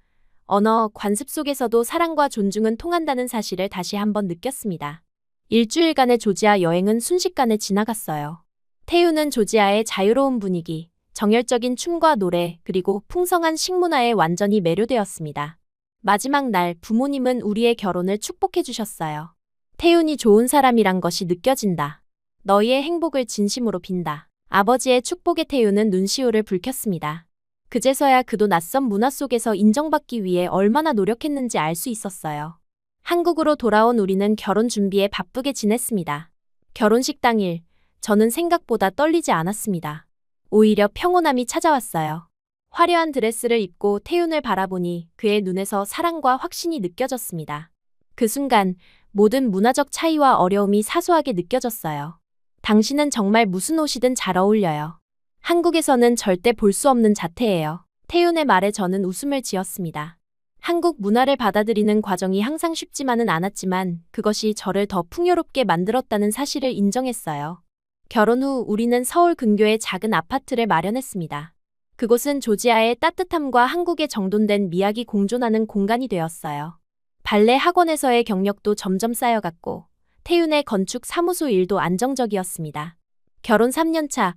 Speaker 1: 언어, 관습 속에서도 사랑과 존중은 통한다는 사실을 다시 한번 느꼈습니다. 일주일간의 조지아 여행은 순식간에 지나갔어요. 태윤은 조지아의 자유로운 분위기, 정열적인 춤과 노래, 그리고 풍성한 식문화에 완전히 매료되었습니다. 마지막 날 부모님은 우리의 결혼을 축복해 주셨어요. 태윤이 좋은 사람이란 것이 느껴진다. 너희의 행복을 진심으로 빈다. 아버지의 축복에 태윤은 눈시울을 붉혔습니다. 그제서야 그도 낯선 문화 속에서 인정받기 위해 얼마나 노력했는지 알 수 있었어요. 한국으로 돌아온 우리는 결혼 준비에 바쁘게 지냈습니다. 결혼식 당일, 저는 생각보다 떨리지 않았습니다. 오히려 평온함이 찾아왔어요. 화려한 드레스를 입고 태윤을 바라보니 그의 눈에서 사랑과 확신이 느껴졌습니다. 그 순간 모든 문화적 차이와 어려움이 사소하게 느껴졌어요. 당신은 정말 무슨 옷이든 잘 어울려요. 한국에서는 절대 볼 수 없는 자태예요. 태윤의 말에 저는 웃음을 지었습니다. 한국 문화를 받아들이는 과정이 항상 쉽지만은 않았지만 그것이 저를 더 풍요롭게 만들었다는 사실을 인정했어요. 결혼 후 우리는 서울 근교에 작은 아파트를 마련했습니다. 그곳은 조지아의 따뜻함과 한국의 정돈된 미학이 공존하는 공간이 되었어요. 발레 학원에서의 경력도 점점 쌓여갔고 태윤의 건축 사무소 일도 안정적이었습니다. 결혼 3년 차,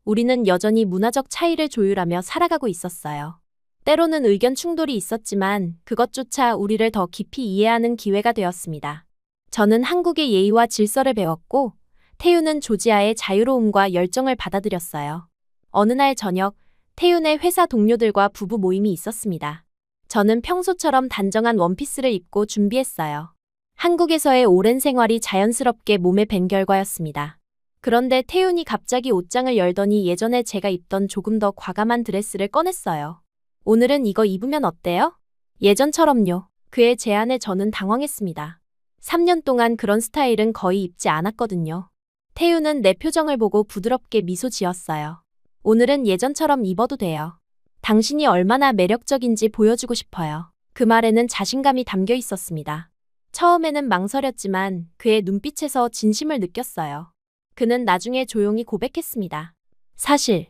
Speaker 1: 우리는 여전히 문화적 차이를 조율하며 살아가고 있었어요. 때로는 의견 충돌이 있었지만 그것조차 우리를 더 깊이 이해하는 기회가 되었습니다. 저는 한국의 예의와 질서를 배웠고 태윤은 조지아의 자유로움과 열정을 받아들였어요. 어느 날 저녁, 태윤의 회사 동료들과 부부 모임이 있었습니다. 저는 평소처럼 단정한 원피스를 입고 준비했어요. 한국에서의 오랜 생활이 자연스럽게 몸에 밴 결과였습니다. 그런데 태윤이 갑자기 옷장을 열더니 예전에 제가 입던 조금 더 과감한 드레스를 꺼냈어요. 오늘은 이거 입으면 어때요? 예전처럼요. 그의 제안에 저는 당황했습니다. 3년 동안 그런 스타일은 거의 입지 않았거든요. 태윤은 내 표정을 보고 부드럽게 미소 지었어요. 오늘은 예전처럼 입어도 돼요. 당신이 얼마나 매력적인지 보여주고 싶어요. 그 말에는 자신감이 담겨 있었습니다. 처음에는 망설였지만 그의 눈빛에서 진심을 느꼈어요. 그는 나중에 조용히 고백했습니다. 사실,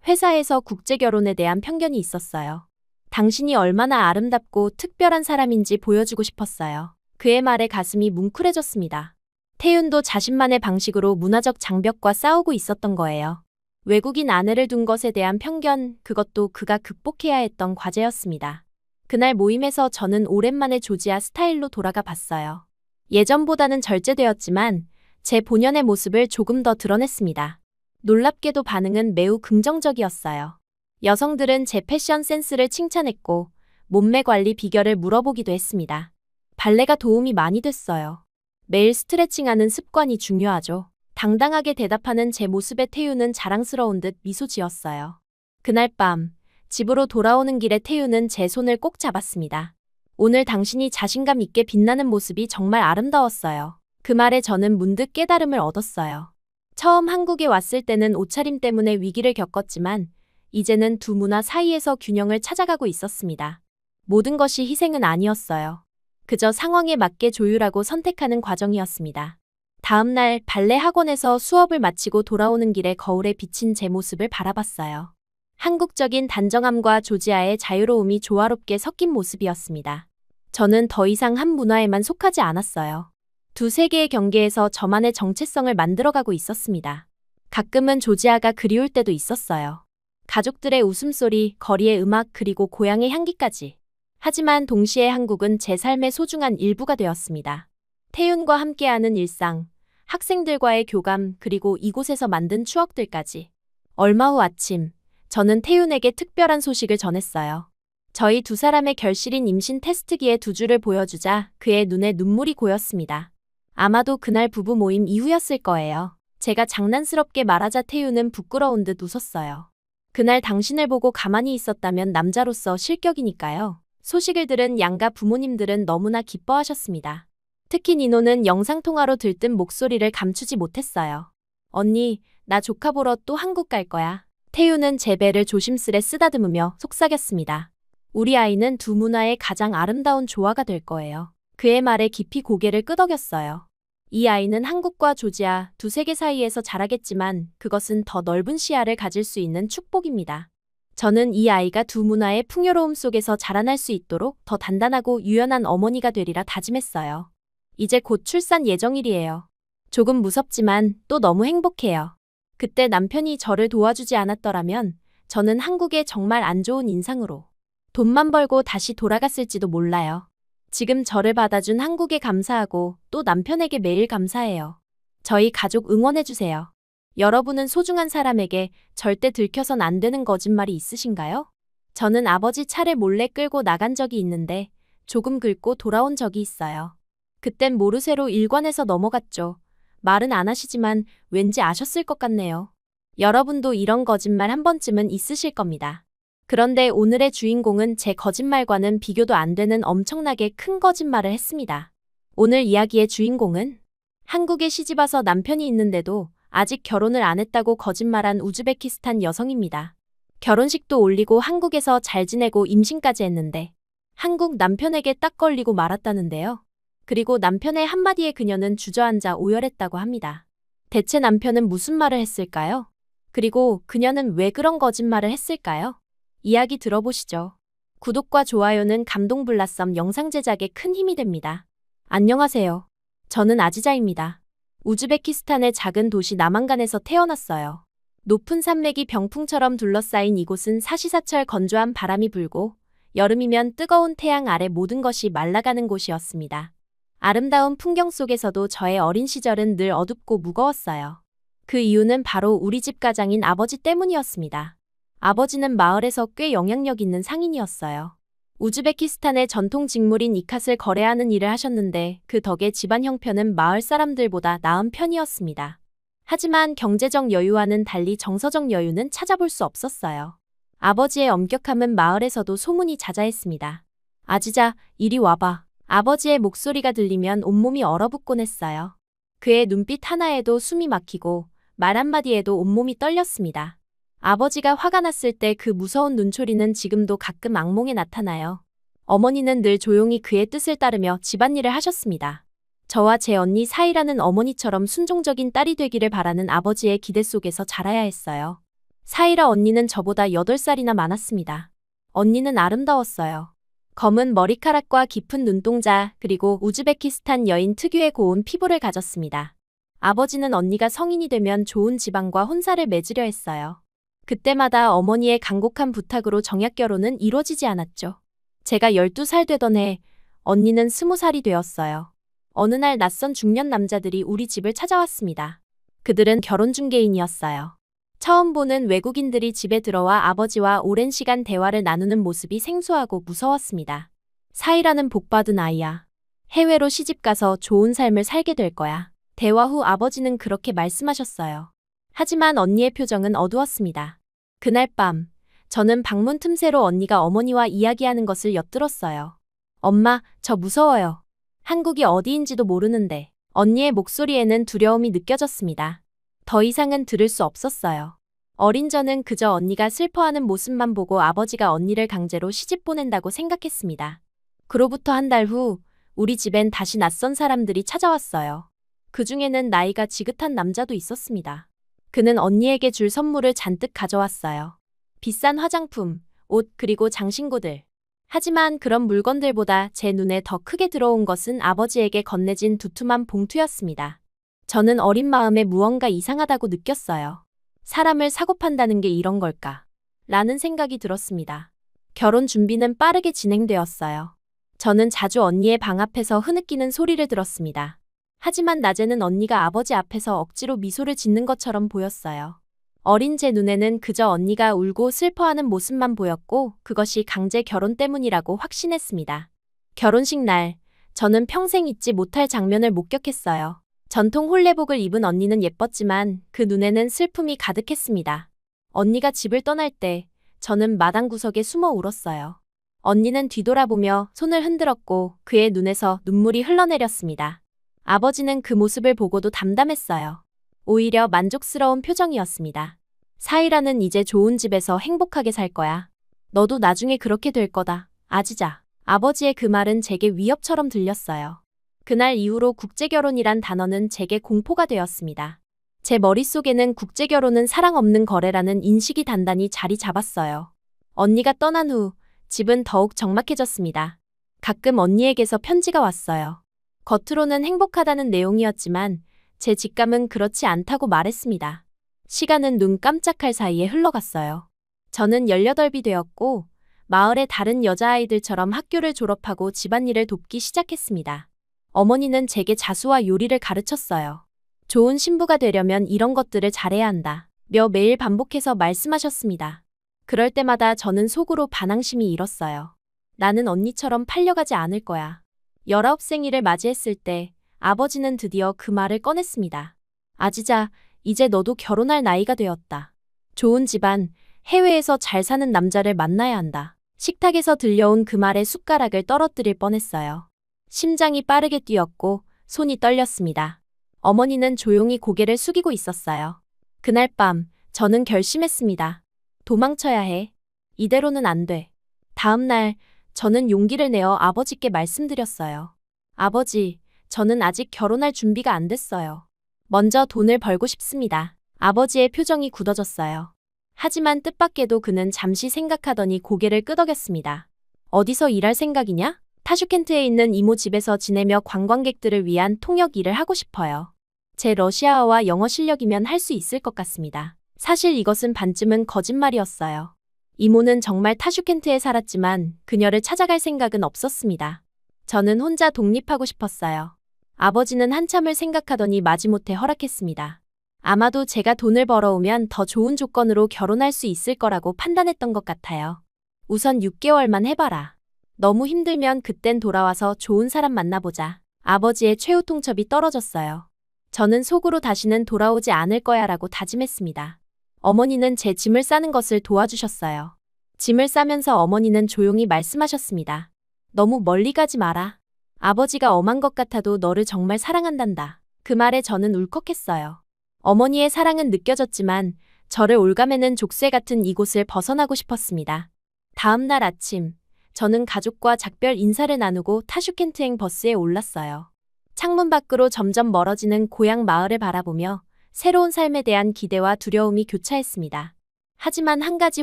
Speaker 1: 회사에서 국제결혼에 대한 편견이 있었어요. 당신이 얼마나 아름답고 특별한 사람인지 보여주고 싶었어요. 그의 말에 가슴이 뭉클해졌습니다. 태윤도 자신만의 방식으로 문화적 장벽과 싸우고 있었던 거예요. 외국인 아내를 둔 것에 대한 편견, 그것도 그가 극복해야 했던 과제였습니다. 그날 모임에서 저는 오랜만에 조지아 스타일로 돌아가 봤어요. 예전보다는 절제되었지만 제 본연의 모습을 조금 더 드러냈습니다. 놀랍게도 반응은 매우 긍정적이었어요. 여성들은 제 패션 센스를 칭찬했고 몸매 관리 비결을 물어보기도 했습니다. 발레가 도움이 많이 됐어요. 매일 스트레칭하는 습관이 중요하죠. 당당하게 대답하는 제 모습에 태윤은 자랑스러운 듯 미소 지었어요. 그날 밤, 집으로 돌아오는 길에 태윤은 제 손을 꼭 잡았습니다. 오늘 당신이 자신감 있게 빛나는 모습이 정말 아름다웠어요. 그 말에 저는 문득 깨달음을 얻었어요. 처음 한국에 왔을 때는 옷차림 때문에 위기를 겪었지만 이제는 두 문화 사이에서 균형을 찾아가고 있었습니다. 모든 것이 희생은 아니었어요. 그저 상황에 맞게 조율하고 선택하는 과정이었습니다. 다음 날 발레 학원에서 수업을 마치고 돌아오는 길에 거울에 비친 제 모습을 바라봤어요. 한국적인 단정함과 조지아의 자유로움이 조화롭게 섞인 모습이었습니다. 저는 더 이상 한 문화에만 속하지 않았어요. 두 세계의 경계에서 저만의 정체성을 만들어가고 있었습니다. 가끔은 조지아가 그리울 때도 있었어요. 가족들의 웃음소리, 거리의 음악, 그리고 고향의 향기까지. 하지만 동시에 한국은 제 삶의 소중한 일부가 되었습니다. 태윤과 함께하는 일상, 학생들과의 교감, 그리고 이곳에서 만든 추억들까지. 얼마 후 아침, 저는 태윤에게 특별한 소식을 전했어요. 저희 두 사람의 결실인 임신 테스트기의 두 줄을 보여주자 그의 눈에 눈물이 고였습니다. 아마도 그날 부부 모임 이후였을 거예요. 제가 장난스럽게 말하자 태윤은 부끄러운 듯 웃었어요. 그날 당신을 보고 가만히 있었다면 남자로서 실격이니까요. 소식을 들은 양가 부모님들은 너무나 기뻐하셨습니다. 특히 니노는 영상통화로 들뜬 목소리를 감추지 못했어요. 언니, 나 조카 보러 또 한국 갈 거야. 태윤은 제 배를 조심스레 쓰다듬으며 속삭였습니다. 우리 아이는 두 문화의 가장 아름다운 조화가 될 거예요. 그의 말에 깊이 고개를 끄덕였어요. 이 아이는 한국과 조지아 두 세계 사이에서 자라겠지만 그것은 더 넓은 시야를 가질 수 있는 축복입니다. 저는 이 아이가 두 문화의 풍요로움 속에서 자라날 수 있도록 더 단단하고 유연한 어머니가 되리라 다짐했어요. 이제 곧 출산 예정일이에요. 조금 무섭지만 또 너무 행복해요. 그때 남편이 저를 도와주지 않았더라면 저는 한국에 정말 안 좋은 인상으로 돈만 벌고 다시 돌아갔을지도 몰라요. 지금 저를 받아준 한국에 감사하고 또 남편에게 매일 감사해요. 저희 가족 응원해주세요. 여러분은 소중한 사람에게 절대 들켜선 안 되는 거짓말이 있으신가요? 저는 아버지 차를 몰래 끌고 나간 적이 있는데 조금 긁고 돌아온 적이 있어요. 그땐 모르쇠로 일관에서 넘어갔죠. 말은 안 하시지만 왠지 아셨을 것 같네요. 여러분도 이런 거짓말 한 번쯤은 있으실 겁니다. 그런데 오늘의 주인공은 제 거짓말과는 비교도 안 되는 엄청나게 큰 거짓말을 했습니다. 오늘 이야기의 주인공은 한국에 시집와서 남편이 있는데도 아직 결혼을 안 했다고 거짓말한 우즈베키스탄 여성입니다. 결혼식도 올리고 한국에서 잘 지내고 임신까지 했는데 한국 남편에게 딱 걸리고 말았다는데요. 그리고 남편의 한마디에 그녀는 주저앉아 오열했다고 합니다. 대체 남편은 무슨 말을 했을까요? 그리고 그녀는 왜 그런 거짓말을 했을까요? 이야기 들어보시죠. 구독과 좋아요는 감동블라썸 영상 제작에 큰 힘이 됩니다. 안녕하세요. 저는 아지자입니다. 우즈베키스탄의 작은 도시 나만간에서 태어났어요. 높은 산맥이 병풍처럼 둘러싸인 이곳은 사시사철 건조한 바람이 불고 여름이면 뜨거운 태양 아래 모든 것이 말라가는 곳이었습니다. 아름다운 풍경 속에서도 저의 어린 시절은 늘 어둡고 무거웠어요. 그 이유는 바로 우리 집 가장인 아버지 때문이었습니다. 아버지는 마을에서 꽤 영향력 있는 상인이었어요. 우즈베키스탄의 전통 직물인 이캇을 거래하는 일을 하셨는데 그 덕에 집안 형편은 마을 사람들보다 나은 편이었습니다. 하지만 경제적 여유와는 달리 정서적 여유는 찾아볼 수 없었어요. 아버지의 엄격함은 마을에서도 소문이 자자했습니다. 아지자, 이리 와봐. 아버지의 목소리가 들리면 온몸이 얼어붙곤 했어요. 그의 눈빛 하나에도 숨이 막히고 말 한마디에도 온몸이 떨렸습니다. 아버지가 화가 났을 때 그 무서운 눈초리는 지금도 가끔 악몽에 나타나요. 어머니는 늘 조용히 그의 뜻을 따르며 집안일을 하셨습니다. 저와 제 언니 사이라는 어머니처럼 순종적인 딸이 되기를 바라는 아버지의 기대 속에서 자라야 했어요. 사이라 언니는 저보다 8살이나 많았습니다. 언니는 아름다웠어요. 검은 머리카락과 깊은 눈동자, 그리고 우즈베키스탄 여인 특유의 고운 피부를 가졌습니다. 아버지는 언니가 성인이 되면 좋은 집안과 혼사를 맺으려 했어요. 그때마다 어머니의 간곡한 부탁으로 정약 결혼은 이루어지지 않았죠. 제가 12살 되던 해, 언니는 20살이 되었어요. 어느 날 낯선 중년 남자들이 우리 집을 찾아왔습니다. 그들은 결혼 중개인이었어요. 처음 보는 외국인들이 집에 들어와 아버지와 오랜 시간 대화를 나누는 모습이 생소하고 무서웠습니다. 사이라는 복받은 아이야. 해외로 시집가서 좋은 삶을 살게 될 거야. 대화 후 아버지는 그렇게 말씀하셨어요. 하지만 언니의 표정은 어두웠습니다. 그날 밤, 저는 방문 틈새로 언니가 어머니와 이야기하는 것을 엿들었어요. 엄마, 저 무서워요. 한국이 어디인지도 모르는데. 언니의 목소리에는 두려움이 느껴졌습니다. 더 이상은 들을 수 없었어요. 어린 저는 그저 언니가 슬퍼하는 모습만 보고 아버지가 언니를 강제로 시집 보낸다고 생각했습니다. 그로부터 한 달 후, 우리 집엔 다시 낯선 사람들이 찾아왔어요. 그 중에는 나이가 지긋한 남자도 있었습니다. 그는 언니에게 줄 선물을 잔뜩 가져왔어요. 비싼 화장품, 옷, 그리고 장신구들. 하지만 그런 물건들보다 제 눈에 더 크게 들어온 것은 아버지에게 건네진 두툼한 봉투였습니다. 저는 어린 마음에 무언가 이상하다고 느꼈어요. 사람을 사고 판다는 게 이런 걸까? 라는 생각이 들었습니다. 결혼 준비는 빠르게 진행되었어요. 저는 자주 언니의 방 앞에서 흐느끼는 소리를 들었습니다. 하지만 낮에는 언니가 아버지 앞에서 억지로 미소를 짓는 것처럼 보였어요. 어린 제 눈에는 그저 언니가 울고 슬퍼하는 모습만 보였고 그것이 강제 결혼 때문이라고 확신했습니다. 결혼식 날, 저는 평생 잊지 못할 장면을 목격했어요. 전통 홀레복을 입은 언니는 예뻤지만 그 눈에는 슬픔이 가득했습니다. 언니가 집을 떠날 때 저는 마당 구석에 숨어 울었어요. 언니는 뒤돌아보며 손을 흔들었고 그의 눈에서 눈물이 흘러내렸습니다. 아버지는 그 모습을 보고도 담담했어요. 오히려 만족스러운 표정이었습니다. 사이라는 이제 좋은 집에서 행복하게 살 거야. 너도 나중에 그렇게 될 거다, 아지자. 아버지의 그 말은 제게 위협처럼 들렸어요. 그날 이후로 국제결혼이란 단어는 제게 공포가 되었습니다. 제 머릿속에는 국제결혼은 사랑 없는 거래라는 인식이 단단히 자리 잡았어요. 언니가 떠난 후 집은 더욱 적막해졌습니다. 가끔 언니에게서 편지가 왔어요. 겉으로는 행복하다는 내용이었지만 제 직감은 그렇지 않다고 말했습니다. 시간은 눈 깜짝할 사이에 흘러갔어요. 저는 18이 되었고 마을의 다른 여자아이들처럼 학교를 졸업하고 집안일을 돕기 시작했습니다. 어머니는 제게 자수와 요리를 가르쳤어요. 좋은 신부가 되려면 이런 것들을 잘해야 한다. 매일 반복해서 말씀하셨습니다. 그럴 때마다 저는 속으로 반항심이 일었어요. 나는 언니처럼 팔려가지 않을 거야. 19 생일을 맞이했을 때 아버지는 드디어 그 말을 꺼냈습니다. 아지자, 이제 너도 결혼할 나이가 되었다. 좋은 집안, 해외에서 잘 사는 남자를 만나야 한다. 식탁에서 들려온 그 말에 숟가락을 떨어뜨릴 뻔했어요. 심장이 빠르게 뛰었고 손이 떨렸습니다. 어머니는 조용히 고개를 숙이고 있었어요. 그날 밤 저는 결심했습니다. 도망쳐야 해. 이대로는 안 돼. 다음 날 저는 용기를 내어 아버지께 말씀드렸어요. 아버지, 저는 아직 결혼할 준비가 안 됐어요. 먼저 돈을 벌고 싶습니다. 아버지의 표정이 굳어졌어요. 하지만 뜻밖에도 그는 잠시 생각하더니 고개를 끄덕였습니다. 어디서 일할 생각이냐? 타슈켄트에 있는 이모 집에서 지내며 관광객들을 위한 통역 일을 하고 싶어요. 제 러시아어와 영어 실력이면 할 수 있을 것 같습니다. 사실 이것은 반쯤은 거짓말이었어요. 이모는 정말 타슈켄트에 살았지만 그녀를 찾아갈 생각은 없었습니다. 저는 혼자 독립하고 싶었어요. 아버지는 한참을 생각하더니 마지못해 허락했습니다. 아마도 제가 돈을 벌어오면 더 좋은 조건으로 결혼할 수 있을 거라고 판단했던 것 같아요. 우선 6개월만 해봐라. 너무 힘들면 그땐 돌아와서 좋은 사람 만나보자. 아버지의 최후 통첩이 떨어졌어요. 저는 속으로 다시는 돌아오지 않을 거야라고 다짐했습니다. 어머니는 제 짐을 싸는 것을 도와주셨어요. 짐을 싸면서 어머니는 조용히 말씀하셨습니다. 너무 멀리 가지 마라. 아버지가 엄한 것 같아도 너를 정말 사랑한단다. 그 말에 저는 울컥했어요. 어머니의 사랑은 느껴졌지만 저를 올가매는 족쇄 같은 이곳을 벗어나고 싶었습니다. 다음 날 아침, 저는 가족과 작별 인사를 나누고 타슈켄트행 버스에 올랐어요. 창문 밖으로 점점 멀어지는 고향 마을을 바라보며 새로운 삶에 대한 기대와 두려움이 교차했습니다. 하지만 한 가지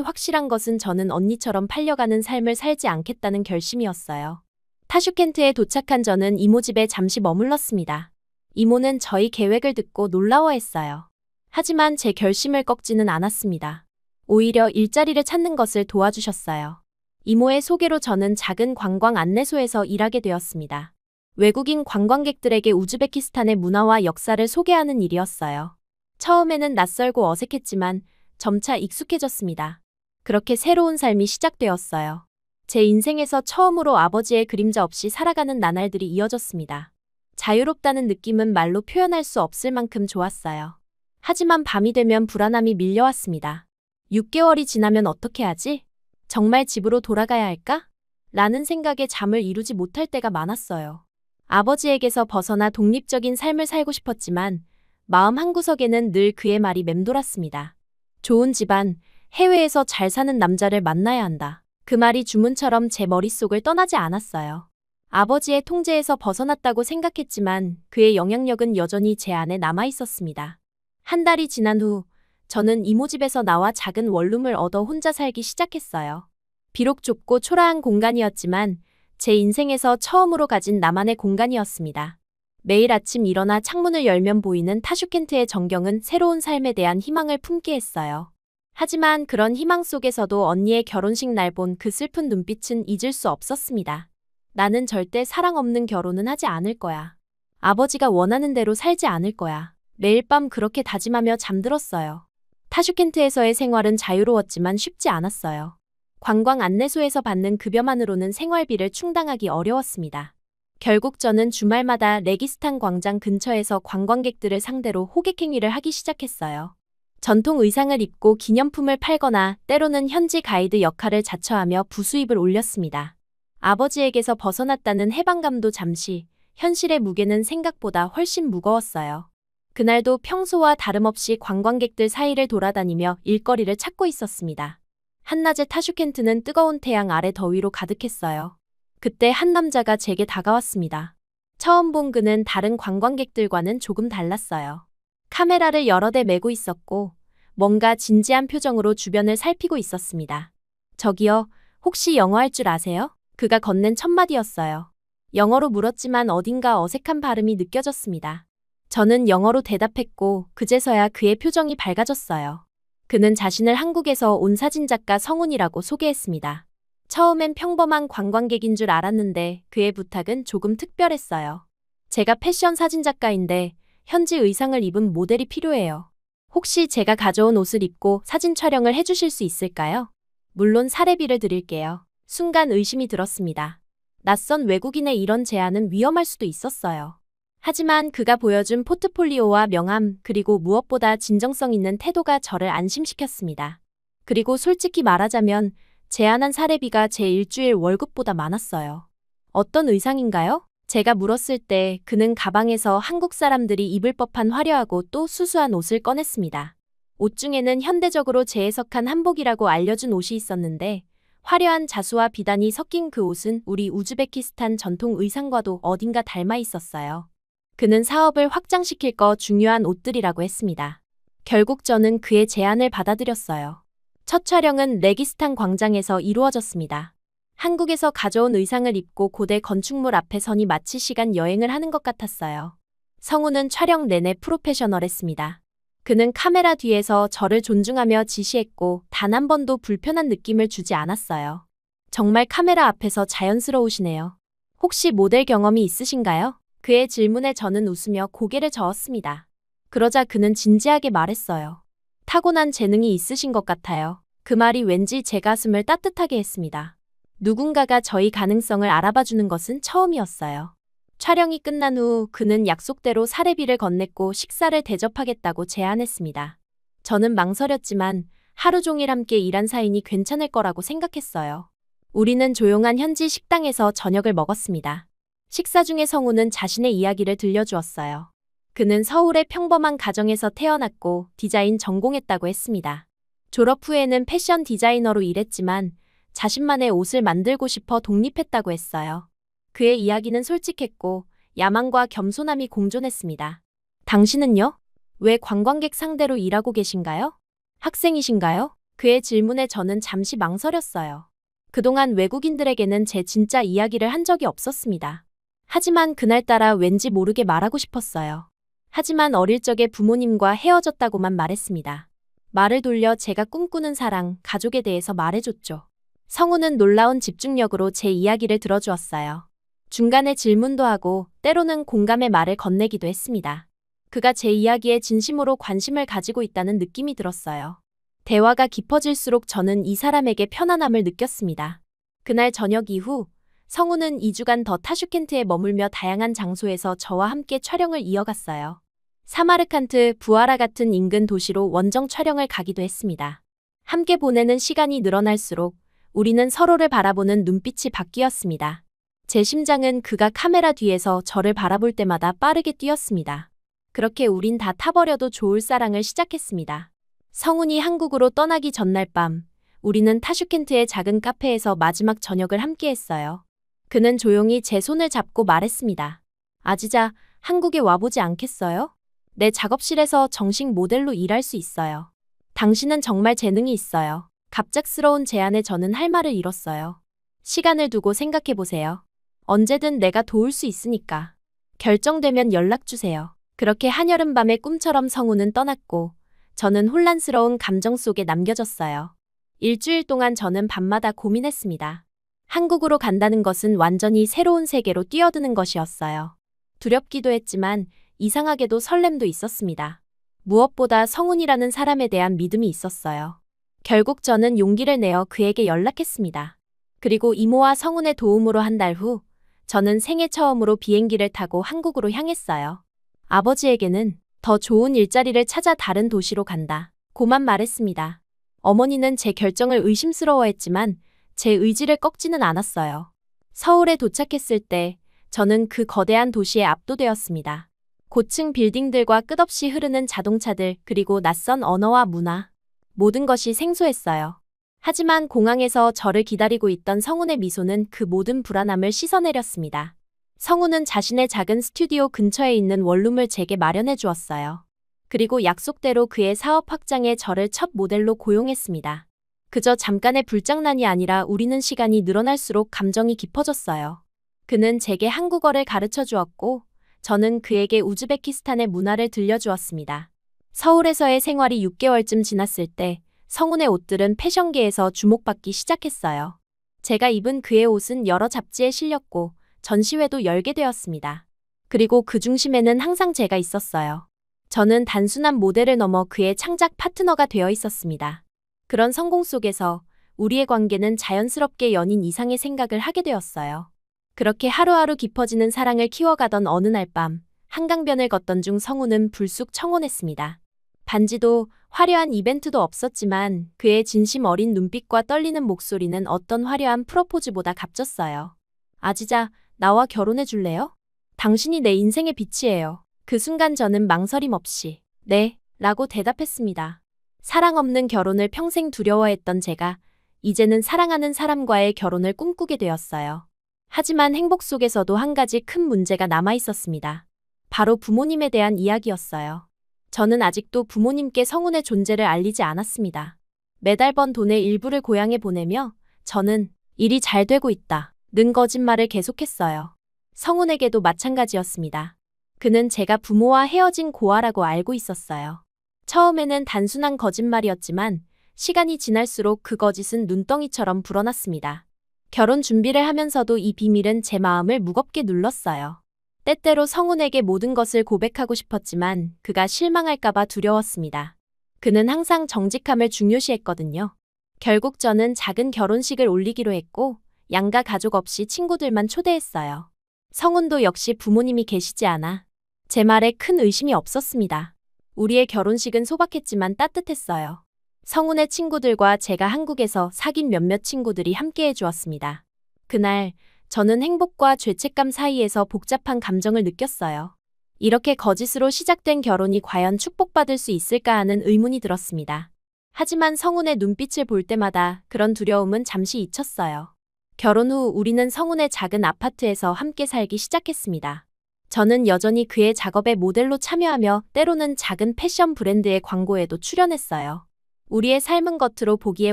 Speaker 1: 확실한 것은 저는 언니처럼 팔려가는 삶을 살지 않겠다는 결심이었어요. 타슈켄트에 도착한 저는 이모 집에 잠시 머물렀습니다. 이모는 저희 계획을 듣고 놀라워했어요. 하지만 제 결심을 꺾지는 않았습니다. 오히려 일자리를 찾는 것을 도와주셨어요. 이모의 소개로 저는 작은 관광 안내소에서 일하게 되었습니다. 외국인 관광객들에게 우즈베키스탄의 문화와 역사를 소개하는 일이었어요. 처음에는 낯설고 어색했지만 점차 익숙해졌습니다. 그렇게 새로운 삶이 시작되었어요. 제 인생에서 처음으로 아버지의 그림자 없이 살아가는 나날들이 이어졌습니다. 자유롭다는 느낌은 말로 표현할 수 없을 만큼 좋았어요. 하지만 밤이 되면 불안함이 밀려왔습니다. 6개월이 지나면 어떻게 하지? 정말 집으로 돌아가야 할까? 라는 생각에 잠을 이루지 못할 때가 많았어요. 아버지에게서 벗어나 독립적인 삶을 살고 싶었지만 마음 한구석에는 늘 그의 말이 맴돌았습니다. 좋은 집안, 해외에서 잘 사는 남자를 만나야 한다. 그 말이 주문처럼 제 머릿속을 떠나지 않았어요. 아버지의 통제에서 벗어났다고 생각했지만 그의 영향력은 여전히 제 안에 남아 있었습니다. 한 달이 지난 후 저는 이모 집에서 나와 작은 원룸을 얻어 혼자 살기 시작했어요. 비록 좁고 초라한 공간이었지만 제 인생에서 처음으로 가진 나만의 공간이었습니다. 매일 아침 일어나 창문을 열면 보이는 타슈켄트의 전경은 새로운 삶에 대한 희망을 품게 했어요. 하지만 그런 희망 속에서도 언니의 결혼식 날 본 그 슬픈 눈빛은 잊을 수 없었습니다. 나는 절대 사랑 없는 결혼은 하지 않을 거야. 아버지가 원하는 대로 살지 않을 거야. 매일 밤 그렇게 다짐하며 잠들었어요. 타슈켄트에서의 생활은 자유로웠지만 쉽지 않았어요. 관광 안내소에서 받는 급여만으로는 생활비를 충당하기 어려웠습니다. 결국 저는 주말마다 레기스탄 광장 근처에서 관광객들을 상대로 호객행위를 하기 시작했어요. 전통 의상을 입고 기념품을 팔거나 때로는 현지 가이드 역할을 자처하며 부수입을 올렸습니다. 아버지에게서 벗어났다는 해방감도 잠시, 현실의 무게는 생각보다 훨씬 무거웠어요. 그날도 평소와 다름없이 관광객들 사이를 돌아다니며 일거리를 찾고 있었습니다. 한낮의 타슈켄트는 뜨거운 태양 아래 더위로 가득했어요. 그때 한 남자가 제게 다가왔습니다. 처음 본 그는 다른 관광객들과는 조금 달랐어요. 카메라를 여러 대 메고 있었고 뭔가 진지한 표정으로 주변을 살피고 있었습니다. 저기요, 혹시 영어 할 줄 아세요? 그가 건넨 첫 마디였어요. 영어로 물었지만 어딘가 어색한 발음이 느껴졌습니다. 저는 영어로 대답했고 그제서야 그의 표정이 밝아졌어요. 그는 자신을 한국에서 온 사진작가 성훈이라고 소개했습니다. 처음엔 평범한 관광객인 줄 알았는데 그의 부탁은 조금 특별했어요. 제가 패션 사진작가인데 현지 의상을 입은 모델이 필요해요. 혹시 제가 가져온 옷을 입고 사진 촬영을 해주실 수 있을까요? 물론 사례비를 드릴게요. 순간 의심이 들었습니다. 낯선 외국인의 이런 제안은 위험할 수도 있었어요. 하지만 그가 보여준 포트폴리오와 명함 그리고 무엇보다 진정성 있는 태도가 저를 안심시켰습니다. 그리고 솔직히 말하자면 제안한 사례비가 제 일주일 월급보다 많았어요. 어떤 의상인가요? 제가 물었을 때 그는 가방에서 한국 사람들이 입을 법한 화려하고 또 수수한 옷을 꺼냈습니다. 옷 중에는 현대적으로 재해석한 한복이라고 알려준 옷이 있었는데 화려한 자수와 비단이 섞인 그 옷은 우리 우즈베키스탄 전통 의상과도 어딘가 닮아 있었어요. 그는 사업을 확장시킬 거 중요한 옷들이라고 했습니다. 결국 저는 그의 제안을 받아들였어요. 첫 촬영은 레기스탄 광장에서 이루어졌습니다. 한국에서 가져온 의상을 입고 고대 건축물 앞에 서니 마치 시간 여행을 하는 것 같았어요. 성우는 촬영 내내 프로페셔널했습니다. 그는 카메라 뒤에서 저를 존중하며 지시했고 단 한 번도 불편한 느낌을 주지 않았어요. 정말 카메라 앞에서 자연스러우시네요. 혹시 모델 경험이 있으신가요? 그의 질문에 저는 웃으며 고개를 저었습니다. 그러자 그는 진지하게 말했어요. 타고난 재능이 있으신 것 같아요. 그 말이 왠지 제 가슴을 따뜻하게 했습니다. 누군가가 저희 가능성을 알아봐주는 것은 처음이었어요. 촬영이 끝난 후 그는 약속대로 사례비를 건넸고 식사를 대접하겠다고 제안했습니다. 저는 망설였지만 하루 종일 함께 일한 사이니 괜찮을 거라고 생각했어요. 우리는 조용한 현지 식당에서 저녁을 먹었습니다. 식사 중에 성우는 자신의 이야기를 들려주었어요. 그는 서울의 평범한 가정에서 태어났고 디자인 전공했다고 했습니다. 졸업 후에는 패션 디자이너로 일했지만 자신만의 옷을 만들고 싶어 독립했다고 했어요. 그의 이야기는 솔직했고 야망과 겸손함이 공존했습니다. 당신은요? 왜 관광객 상대로 일하고 계신가요? 학생이신가요? 그의 질문에 저는 잠시 망설였어요. 그동안 외국인들에게는 제 진짜 이야기를 한 적이 없었습니다. 하지만 그날따라 왠지 모르게 말하고 싶었어요. 하지만 어릴 적에 부모님과 헤어졌다고만 말했습니다. 말을 돌려 제가 꿈꾸는 사랑, 가족에 대해서 말해줬죠. 성우는 놀라운 집중력으로 제 이야기를 들어주었어요. 중간에 질문도 하고 때로는 공감의 말을 건네기도 했습니다. 그가 제 이야기에 진심으로 관심을 가지고 있다는 느낌이 들었어요. 대화가 깊어질수록 저는 이 사람에게 편안함을 느꼈습니다. 그날 저녁 이후 성우는 2주간 더 타슈켄트에 머물며 다양한 장소에서 저와 함께 촬영을 이어갔어요. 사마르칸트, 부하라 같은 인근 도시로 원정 촬영을 가기도 했습니다. 함께 보내는 시간이 늘어날수록 우리는 서로를 바라보는 눈빛이 바뀌었습니다. 제 심장은 그가 카메라 뒤에서 저를 바라볼 때마다 빠르게 뛰었습니다. 그렇게 우린 다 타버려도 좋을 사랑을 시작했습니다. 성훈이 한국으로 떠나기 전날 밤, 우리는 타슈켄트의 작은 카페에서 마지막 저녁을 함께 했어요. 그는 조용히 제 손을 잡고 말했습니다. 아지자, 한국에 와보지 않겠어요? 내 작업실에서 정식 모델로 일할 수 있어요. 당신은 정말 재능이 있어요. 갑작스러운 제안에 저는 할 말을 잃었어요. 시간을 두고 생각해보세요. 언제든 내가 도울 수 있으니까. 결정되면 연락주세요. 그렇게 한여름밤의 꿈처럼 성우는 떠났고 저는 혼란스러운 감정 속에 남겨졌어요. 일주일 동안 저는 밤마다 고민했습니다. 한국으로 간다는 것은 완전히 새로운 세계로 뛰어드는 것이었어요. 두렵기도 했지만 이상하게도 설렘도 있었습니다. 무엇보다 성훈이라는 사람에 대한 믿음이 있었어요. 결국 저는 용기를 내어 그에게 연락했습니다. 그리고 이모와 성훈의 도움으로 한 달 후 저는 생애 처음으로 비행기를 타고 한국으로 향했어요. 아버지에게는 더 좋은 일자리를 찾아 다른 도시로 간다 고만 말했습니다. 어머니는 제 결정을 의심스러워했지만 제 의지를 꺾지는 않았어요. 서울에 도착했을 때 저는 그 거대한 도시에 압도되었습니다. 고층 빌딩들과 끝없이 흐르는 자동차들 그리고 낯선 언어와 문화. 모든 것이 생소했어요. 하지만 공항에서 저를 기다리고 있던 성훈의 미소는 그 모든 불안함을 씻어내렸습니다. 성훈은 자신의 작은 스튜디오 근처에 있는 원룸을 제게 마련해 주었어요. 그리고 약속대로 그의 사업 확장에 저를 첫 모델로 고용했습니다. 그저 잠깐의 불장난이 아니라 우리는 시간이 늘어날수록 감정이 깊어졌어요. 그는 제게 한국어를 가르쳐 주었고 저는 그에게 우즈베키스탄의 문화를 들려주었습니다. 서울에서의 생활이 6개월쯤 지났을 때 성훈의 옷들은 패션계에서 주목받기 시작했어요. 제가 입은 그의 옷은 여러 잡지에 실렸고 전시회도 열게 되었습니다. 그리고 그 중심에는 항상 제가 있었어요. 저는 단순한 모델을 넘어 그의 창작 파트너가 되어 있었습니다. 그런 성공 속에서 우리의 관계는 자연스럽게 연인 이상의 생각을 하게 되었어요. 그렇게 하루하루 깊어지는 사랑을 키워가던 어느 날 밤, 한강변을 걷던 중 성우는 불쑥 청혼했습니다. 반지도 화려한 이벤트도 없었지만 그의 진심 어린 눈빛과 떨리는 목소리는 어떤 화려한 프로포즈보다 값졌어요. 아지자, 나와 결혼해 줄래요? 당신이 내 인생의 빛이에요. 그 순간 저는 망설임 없이 네, 라고 대답했습니다. 사랑 없는 결혼을 평생 두려워했던 제가 이제는 사랑하는 사람과의 결혼을 꿈꾸게 되었어요. 하지만 행복 속에서도 한 가지 큰 문제가 남아 있었습니다. 바로 부모님에 대한 이야기였어요. 저는 아직도 부모님께 성운의 존재를 알리지 않았습니다. 매달 번 돈의 일부를 고향에 보내며 저는 일이 잘 되고 있다 는 거짓말을 계속했어요. 성운에게도 마찬가지였습니다. 그는 제가 부모와 헤어진 고아라고 알고 있었어요. 처음에는 단순한 거짓말이었지만 시간이 지날수록 그 거짓은 눈덩이처럼 불어났습니다. 결혼 준비를 하면서도 이 비밀은 제 마음을 무겁게 눌렀어요. 때때로 성운에게 모든 것을 고백하고 싶었지만 그가 실망할까봐 두려웠습니다. 그는 항상 정직함을 중요시했거든요. 결국 저는 작은 결혼식을 올리기로 했고 양가 가족 없이 친구들만 초대했어요. 성운도 역시 부모님이 계시지 않아 제 말에 큰 의심이 없었습니다. 우리의 결혼식은 소박했지만 따뜻했어요. 성운의 친구들과 제가 한국에서 사귄 몇몇 친구들이 함께해 주었습니다. 그날 저는 행복과 죄책감 사이에서 복잡한 감정을 느꼈어요. 이렇게 거짓으로 시작된 결혼이 과연 축복받을 수 있을까 하는 의문이 들었습니다. 하지만 성운의 눈빛을 볼 때마다 그런 두려움은 잠시 잊혔어요. 결혼 후 우리는 성운의 작은 아파트에서 함께 살기 시작했습니다. 저는 여전히 그의 작업에 모델로 참여하며 때로는 작은 패션 브랜드의 광고에도 출연했어요. 우리의 삶은 겉으로 보기에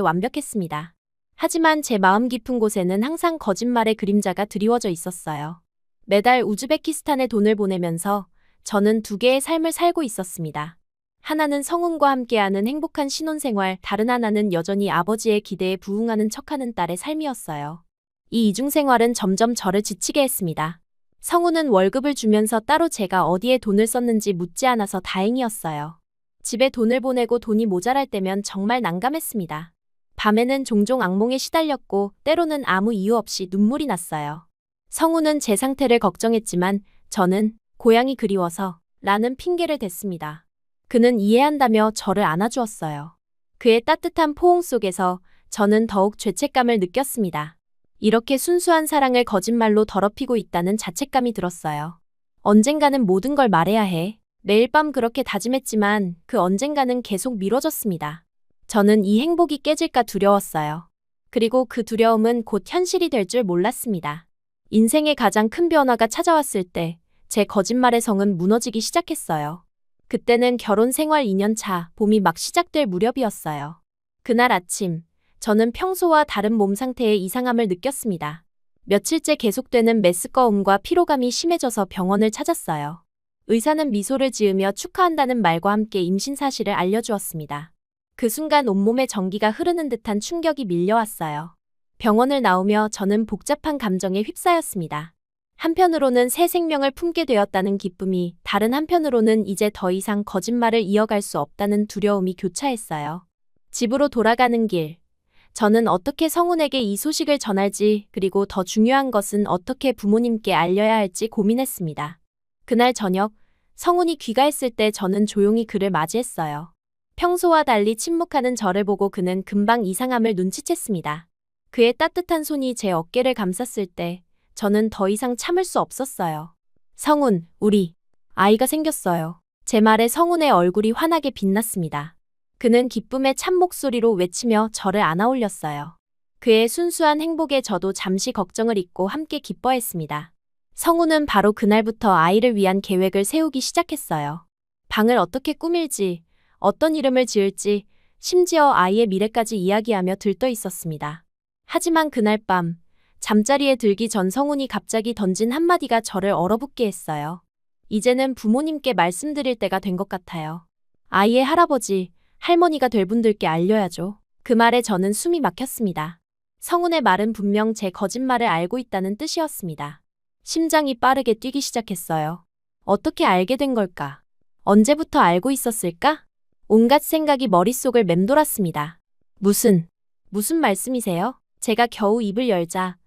Speaker 1: 완벽했습니다. 하지만 제 마음 깊은 곳에는 항상 거짓말의 그림자가 드리워져 있었어요. 매달 우즈베키스탄에 돈을 보내면서 저는 두 개의 삶을 살고 있었습니다. 하나는 성운과 함께하는 행복한 신혼생활, 다른 하나는 여전히 아버지의 기대에 부응하는 척하는 딸의 삶이었어요. 이 이중생활은 점점 저를 지치게 했습니다. 성운은 월급을 주면서 따로 제가 어디에 돈을 썼는지 묻지 않아서 다행이었어요. 집에 돈을 보내고 돈이 모자랄 때면 정말 난감했습니다. 밤에는 종종 악몽에 시달렸고 때로는 아무 이유 없이 눈물이 났어요. 성운은 제 상태를 걱정했지만 저는 고향이 그리워서 라는 핑계를 댔습니다. 그는 이해한다며 저를 안아주었어요. 그의 따뜻한 포옹 속에서 저는 더욱 죄책감을 느꼈습니다. 이렇게 순수한 사랑을 거짓말로 더럽히고 있다는 자책감이 들었어요. 언젠가는 모든 걸 말해야 해. 매일 밤 그렇게 다짐했지만 그 언젠가는 계속 미뤄졌습니다. 저는 이 행복이 깨질까 두려웠어요. 그리고 그 두려움은 곧 현실이 될 줄 몰랐습니다. 인생의 가장 큰 변화가 찾아왔을 때 제 거짓말의 성은 무너지기 시작했어요. 그때는 결혼 생활 2년 차, 봄이 막 시작될 무렵이었어요. 그날 아침, 저는 평소와 다른 몸 상태의 이상함을 느꼈습니다. 며칠째 계속되는 메스꺼움과 피로감이 심해져서 병원을 찾았어요. 의사는 미소를 지으며 축하한다는 말과 함께 임신 사실을 알려주었습니다. 그 순간 온몸에 전기가 흐르는 듯한 충격이 밀려왔어요. 병원을 나오며 저는 복잡한 감정에 휩싸였습니다. 한편으로는 새 생명을 품게 되었다는 기쁨이, 다른 한편으로는 이제 더 이상 거짓말을 이어갈 수 없다는 두려움이 교차했어요. 집으로 돌아가는 길, 저는 어떻게 성운에게 이 소식을 전할지, 그리고 더 중요한 것은 어떻게 부모님께 알려야 할지 고민했습니다. 그날 저녁, 성운이 귀가했을 때 저는 조용히 그를 맞이했어요. 평소와 달리 침묵하는 저를 보고 그는 금방 이상함을 눈치챘습니다. 그의 따뜻한 손이 제 어깨를 감쌌을 때 저는 더 이상 참을 수 없었어요. 성운, 우리 아이가 생겼어요. 제 말에 성운의 얼굴이 환하게 빛났습니다. 그는 기쁨의 찬 목소리로 외치며 저를 안아올렸어요. 그의 순수한 행복에 저도 잠시 걱정을 잊고 함께 기뻐했습니다. 성운은 바로 그날부터 아이를 위한 계획을 세우기 시작했어요. 방을 어떻게 꾸밀지, 어떤 이름을 지을지, 심지어 아이의 미래까지 이야기하며 들떠 있었습니다. 하지만 그날 밤, 잠자리에 들기 전 성운이 갑자기 던진 한마디가 저를 얼어붙게 했어요. 이제는 부모님께 말씀드릴 때가 된 것 같아요. 아이의 할아버지, 할머니가 될 분들께 알려야죠. 그 말에 저는 숨이 막혔습니다. 성운의 말은 분명 제 거짓말을 알고 있다는 뜻이었습니다. 심장이 빠르게 뛰기 시작했어요. 어떻게 알게 된 걸까? 언제부터 알고 있었을까? 온갖 생각이 머릿속을 맴돌았습니다. 무슨 말씀이세요? 제가 겨우 입을 열자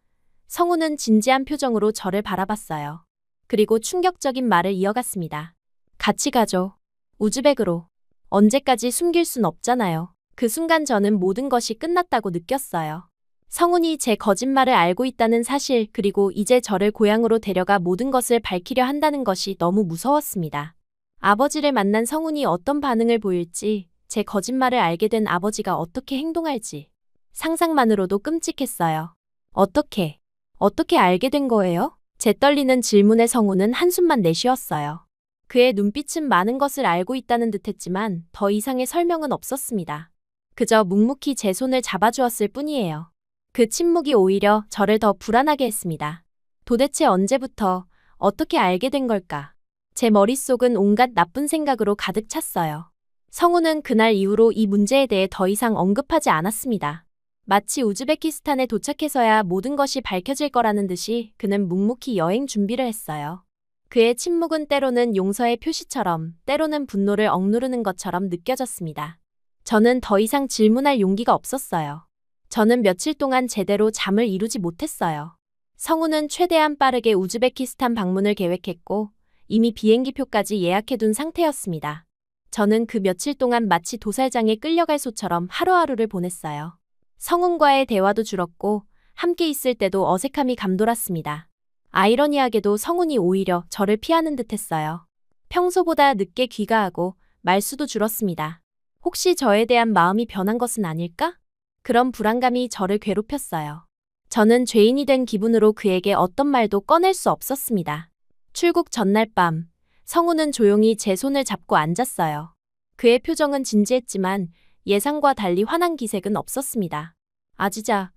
Speaker 1: 성운은 진지한 표정으로 저를 바라봤어요. 그리고 충격적인 말을 이어갔습니다. 같이 가죠. 우즈벡으로. 언제까지 숨길 순 없잖아요. 그 순간 저는 모든 것이 끝났다고 느꼈어요. 성훈이 제 거짓말을 알고 있다는 사실, 그리고 이제 저를 고향으로 데려가 모든 것을 밝히려 한다는 것이 너무 무서웠습니다. 아버지를 만난 성훈이 어떤 반응을 보일지, 제 거짓말을 알게 된 아버지가 어떻게 행동할지 상상만으로도 끔찍했어요. 어떻게 알게 된 거예요? 제 떨리는 질문에 성훈은 한숨만 내쉬었어요. 그의 눈빛은 많은 것을 알고 있다는 듯했지만 더 이상의 설명은 없었습니다. 그저 묵묵히 제 손을 잡아주었을 뿐이에요. 그 침묵이 오히려 저를 더 불안하게 했습니다. 도대체 언제부터, 어떻게 알게 된 걸까? 제 머릿속은 온갖 나쁜 생각으로 가득 찼어요. 성훈은 그날 이후로 이 문제에 대해 더 이상 언급하지 않았습니다. 마치 우즈베키스탄에 도착해서야 모든 것이 밝혀질 거라는 듯이 그는 묵묵히 여행 준비를 했어요. 그의 침묵은 때로는 용서의 표시처럼, 때로는 분노를 억누르는 것처럼 느껴졌습니다. 저는 더 이상 질문할 용기가 없었어요. 저는 며칠 동안 제대로 잠을 이루지 못했어요. 성훈은 최대한 빠르게 우즈베키스탄 방문을 계획했고 이미 비행기표까지 예약해둔 상태였습니다. 저는 그 며칠 동안 마치 도살장에 끌려갈 소처럼 하루하루를 보냈어요. 성훈과의 대화도 줄었고 함께 있을 때도 어색함이 감돌았습니다. 아이러니하게도 성훈이 오히려 저를 피하는 듯했어요. 평소보다 늦게 귀가하고 말수도 줄었습니다. 혹시 저에 대한 마음이 변한 것은 아닐까? 그런 불안감이 저를 괴롭혔어요. 저는 죄인이 된 기분으로 그에게 어떤 말도 꺼낼 수 없었습니다. 출국 전날 밤, 성훈은 조용히 제 손을 잡고 앉았어요. 그의 표정은 진지했지만 예상과 달리 화난 기색은 없었습니다. 아지자,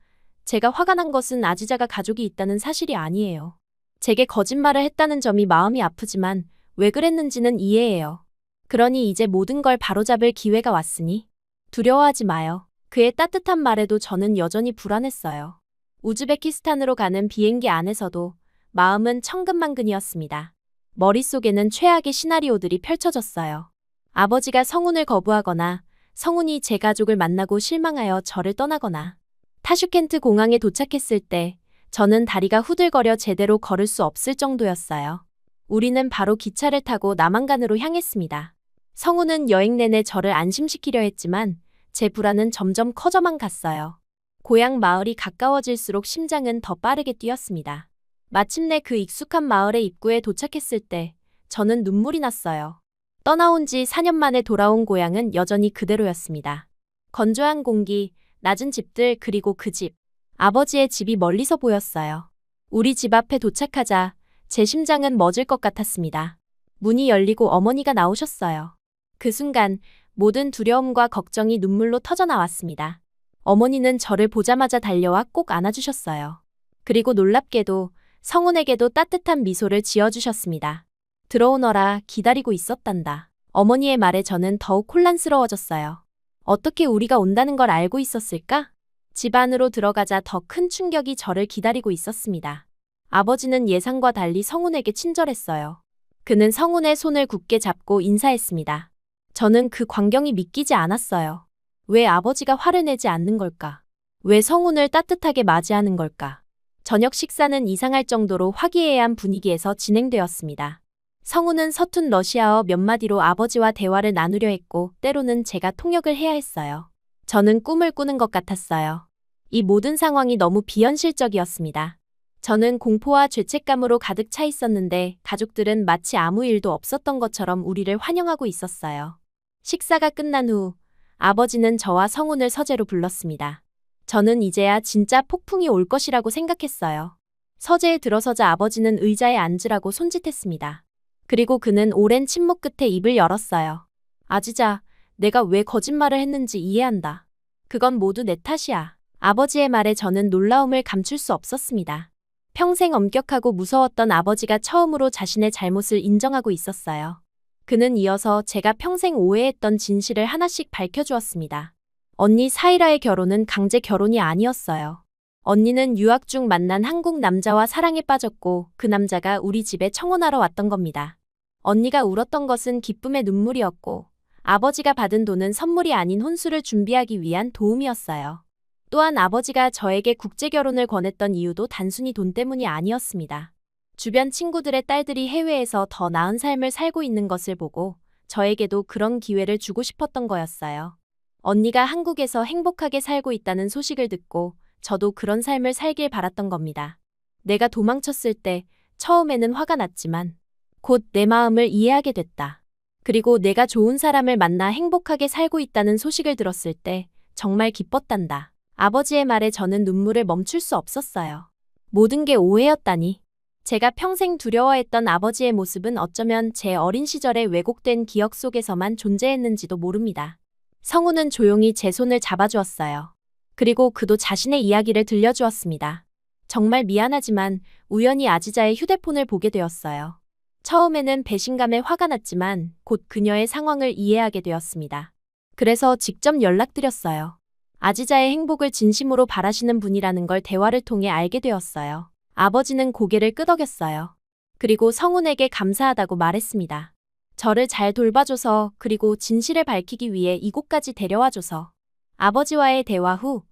Speaker 1: 제가 화가 난 것은 아지자가 가족이 있다는 사실이 아니에요. 제게 거짓말을 했다는 점이 마음이 아프지만 왜 그랬는지는 이해해요. 그러니 이제 모든 걸 바로잡을 기회가 왔으니 두려워하지 마요. 그의 따뜻한 말에도 저는 여전히 불안했어요. 우즈베키스탄으로 가는 비행기 안에서도 마음은 천근만근이었습니다. 머릿속에는 최악의 시나리오들이 펼쳐졌어요. 아버지가 성훈을 거부하거나 성훈이 제 가족을 만나고 실망하여 저를 떠나거나 타슈켄트 공항에 도착했을 때 저는 다리가 후들거려 제대로 걸을 수 없을 정도였어요. 우리는 바로 기차를 타고 남한간으로 향했습니다. 성훈은 여행 내내 저를 안심시키려 했지만 제 불안은 점점 커져만 갔어요. 고향 마을이 가까워질수록 심장은 더 빠르게 뛰었습니다. 마침내 그 익숙한 마을의 입구에 도착했을 때 저는 눈물이 났어요. 떠나온 지 4년 만에 돌아온 고향은 여전히 그대로였습니다. 건조한 공기, 낮은 집들, 그리고 그 집. 아버지의 집이 멀리서 보였어요. 우리 집 앞에 도착하자 제 심장은 멎을 것 같았습니다. 문이 열리고 어머니가 나오셨어요. 그 순간 모든 두려움과 걱정이 눈물로 터져나왔습니다. 어머니는 저를 보자마자 달려와 꼭 안아주셨어요. 그리고 놀랍게도 성훈에게도 따뜻한 미소를 지어주셨습니다. 들어오너라, 기다리고 있었단다. 어머니의 말에 저는 더욱 혼란스러워졌어요. 어떻게 우리가 온다는 걸 알고 있었을까? 집 안으로 들어가자 더 큰 충격이 저를 기다리고 있었습니다. 아버지는 예상과 달리 성훈에게 친절했어요. 그는 성훈의 손을 굳게 잡고 인사했습니다. 저는 그 광경이 믿기지 않았어요. 왜 아버지가 화를 내지 않는 걸까? 왜 성훈을 따뜻하게 맞이하는 걸까? 저녁 식사는 이상할 정도로 화기애애한 분위기에서 진행되었습니다. 성훈은 서툰 러시아어 몇 마디로 아버지와 대화를 나누려 했고 때로는 제가 통역을 해야 했어요. 저는 꿈을 꾸는 것 같았어요. 이 모든 상황이 너무 비현실적이었습니다. 저는 공포와 죄책감으로 가득 차 있었는데 가족들은 마치 아무 일도 없었던 것처럼 우리를 환영하고 있었어요. 식사가 끝난 후 아버지는 저와 성훈을 서재로 불렀습니다. 저는 이제야 진짜 폭풍이 올 것이라고 생각했어요. 서재에 들어서자 아버지는 의자에 앉으라고 손짓했습니다. 그리고 그는 오랜 침묵 끝에 입을 열었어요. 아지자, 내가 왜 거짓말을 했는지 이해한다. 그건 모두 내 탓이야. 아버지의 말에 저는 놀라움을 감출 수 없었습니다. 평생 엄격하고 무서웠던 아버지가 처음으로 자신의 잘못을 인정하고 있었어요. 그는 이어서 제가 평생 오해했던 진실을 하나씩 밝혀주었습니다. 언니 사이라의 결혼은 강제 결혼이 아니었어요. 언니는 유학 중 만난 한국 남자와 사랑에 빠졌고 그 남자가 우리 집에 청혼하러 왔던 겁니다. 언니가 울었던 것은 기쁨의 눈물이었고 아버지가 받은 돈은 선물이 아닌 혼수를 준비하기 위한 도움이었어요. 또한 아버지가 저에게 국제결혼을 권했던 이유도 단순히 돈 때문이 아니었습니다. 주변 친구들의 딸들이 해외에서 더 나은 삶을 살고 있는 것을 보고 저에게도 그런 기회를 주고 싶었던 거였어요. 언니가 한국에서 행복하게 살고 있다는 소식을 듣고 저도 그런 삶을 살길 바랐던 겁니다. 내가 도망쳤을 때 처음에는 화가 났지만 곧 내 마음을 이해하게 됐다. 그리고 내가 좋은 사람을 만나 행복하게 살고 있다는 소식을 들었을 때 정말 기뻤단다. 아버지의 말에 저는 눈물을 멈출 수 없었어요. 모든 게 오해였다니. 제가 평생 두려워했던 아버지의 모습은 어쩌면 제 어린 시절의 왜곡된 기억 속에서만 존재했는지도 모릅니다. 성우는 조용히 제 손을 잡아주었어요. 그리고 그도 자신의 이야기를 들려주었습니다. 정말 미안하지만 우연히 아지자의 휴대폰을 보게 되었어요. 처음에는 배신감에 화가 났지만 곧 그녀의 상황을 이해하게 되었습니다. 그래서 직접 연락드렸어요. 아지자의 행복을 진심으로 바라시는 분이라는 걸 대화를 통해 알게 되었어요. 아버지는 고개를 끄덕였어요. 그리고 성훈에게 감사하다고 말했습니다. 저를 잘 돌봐줘서 그리고 진실을 밝히기 위해 이곳까지 데려와줘서. 아버지와의 대화 후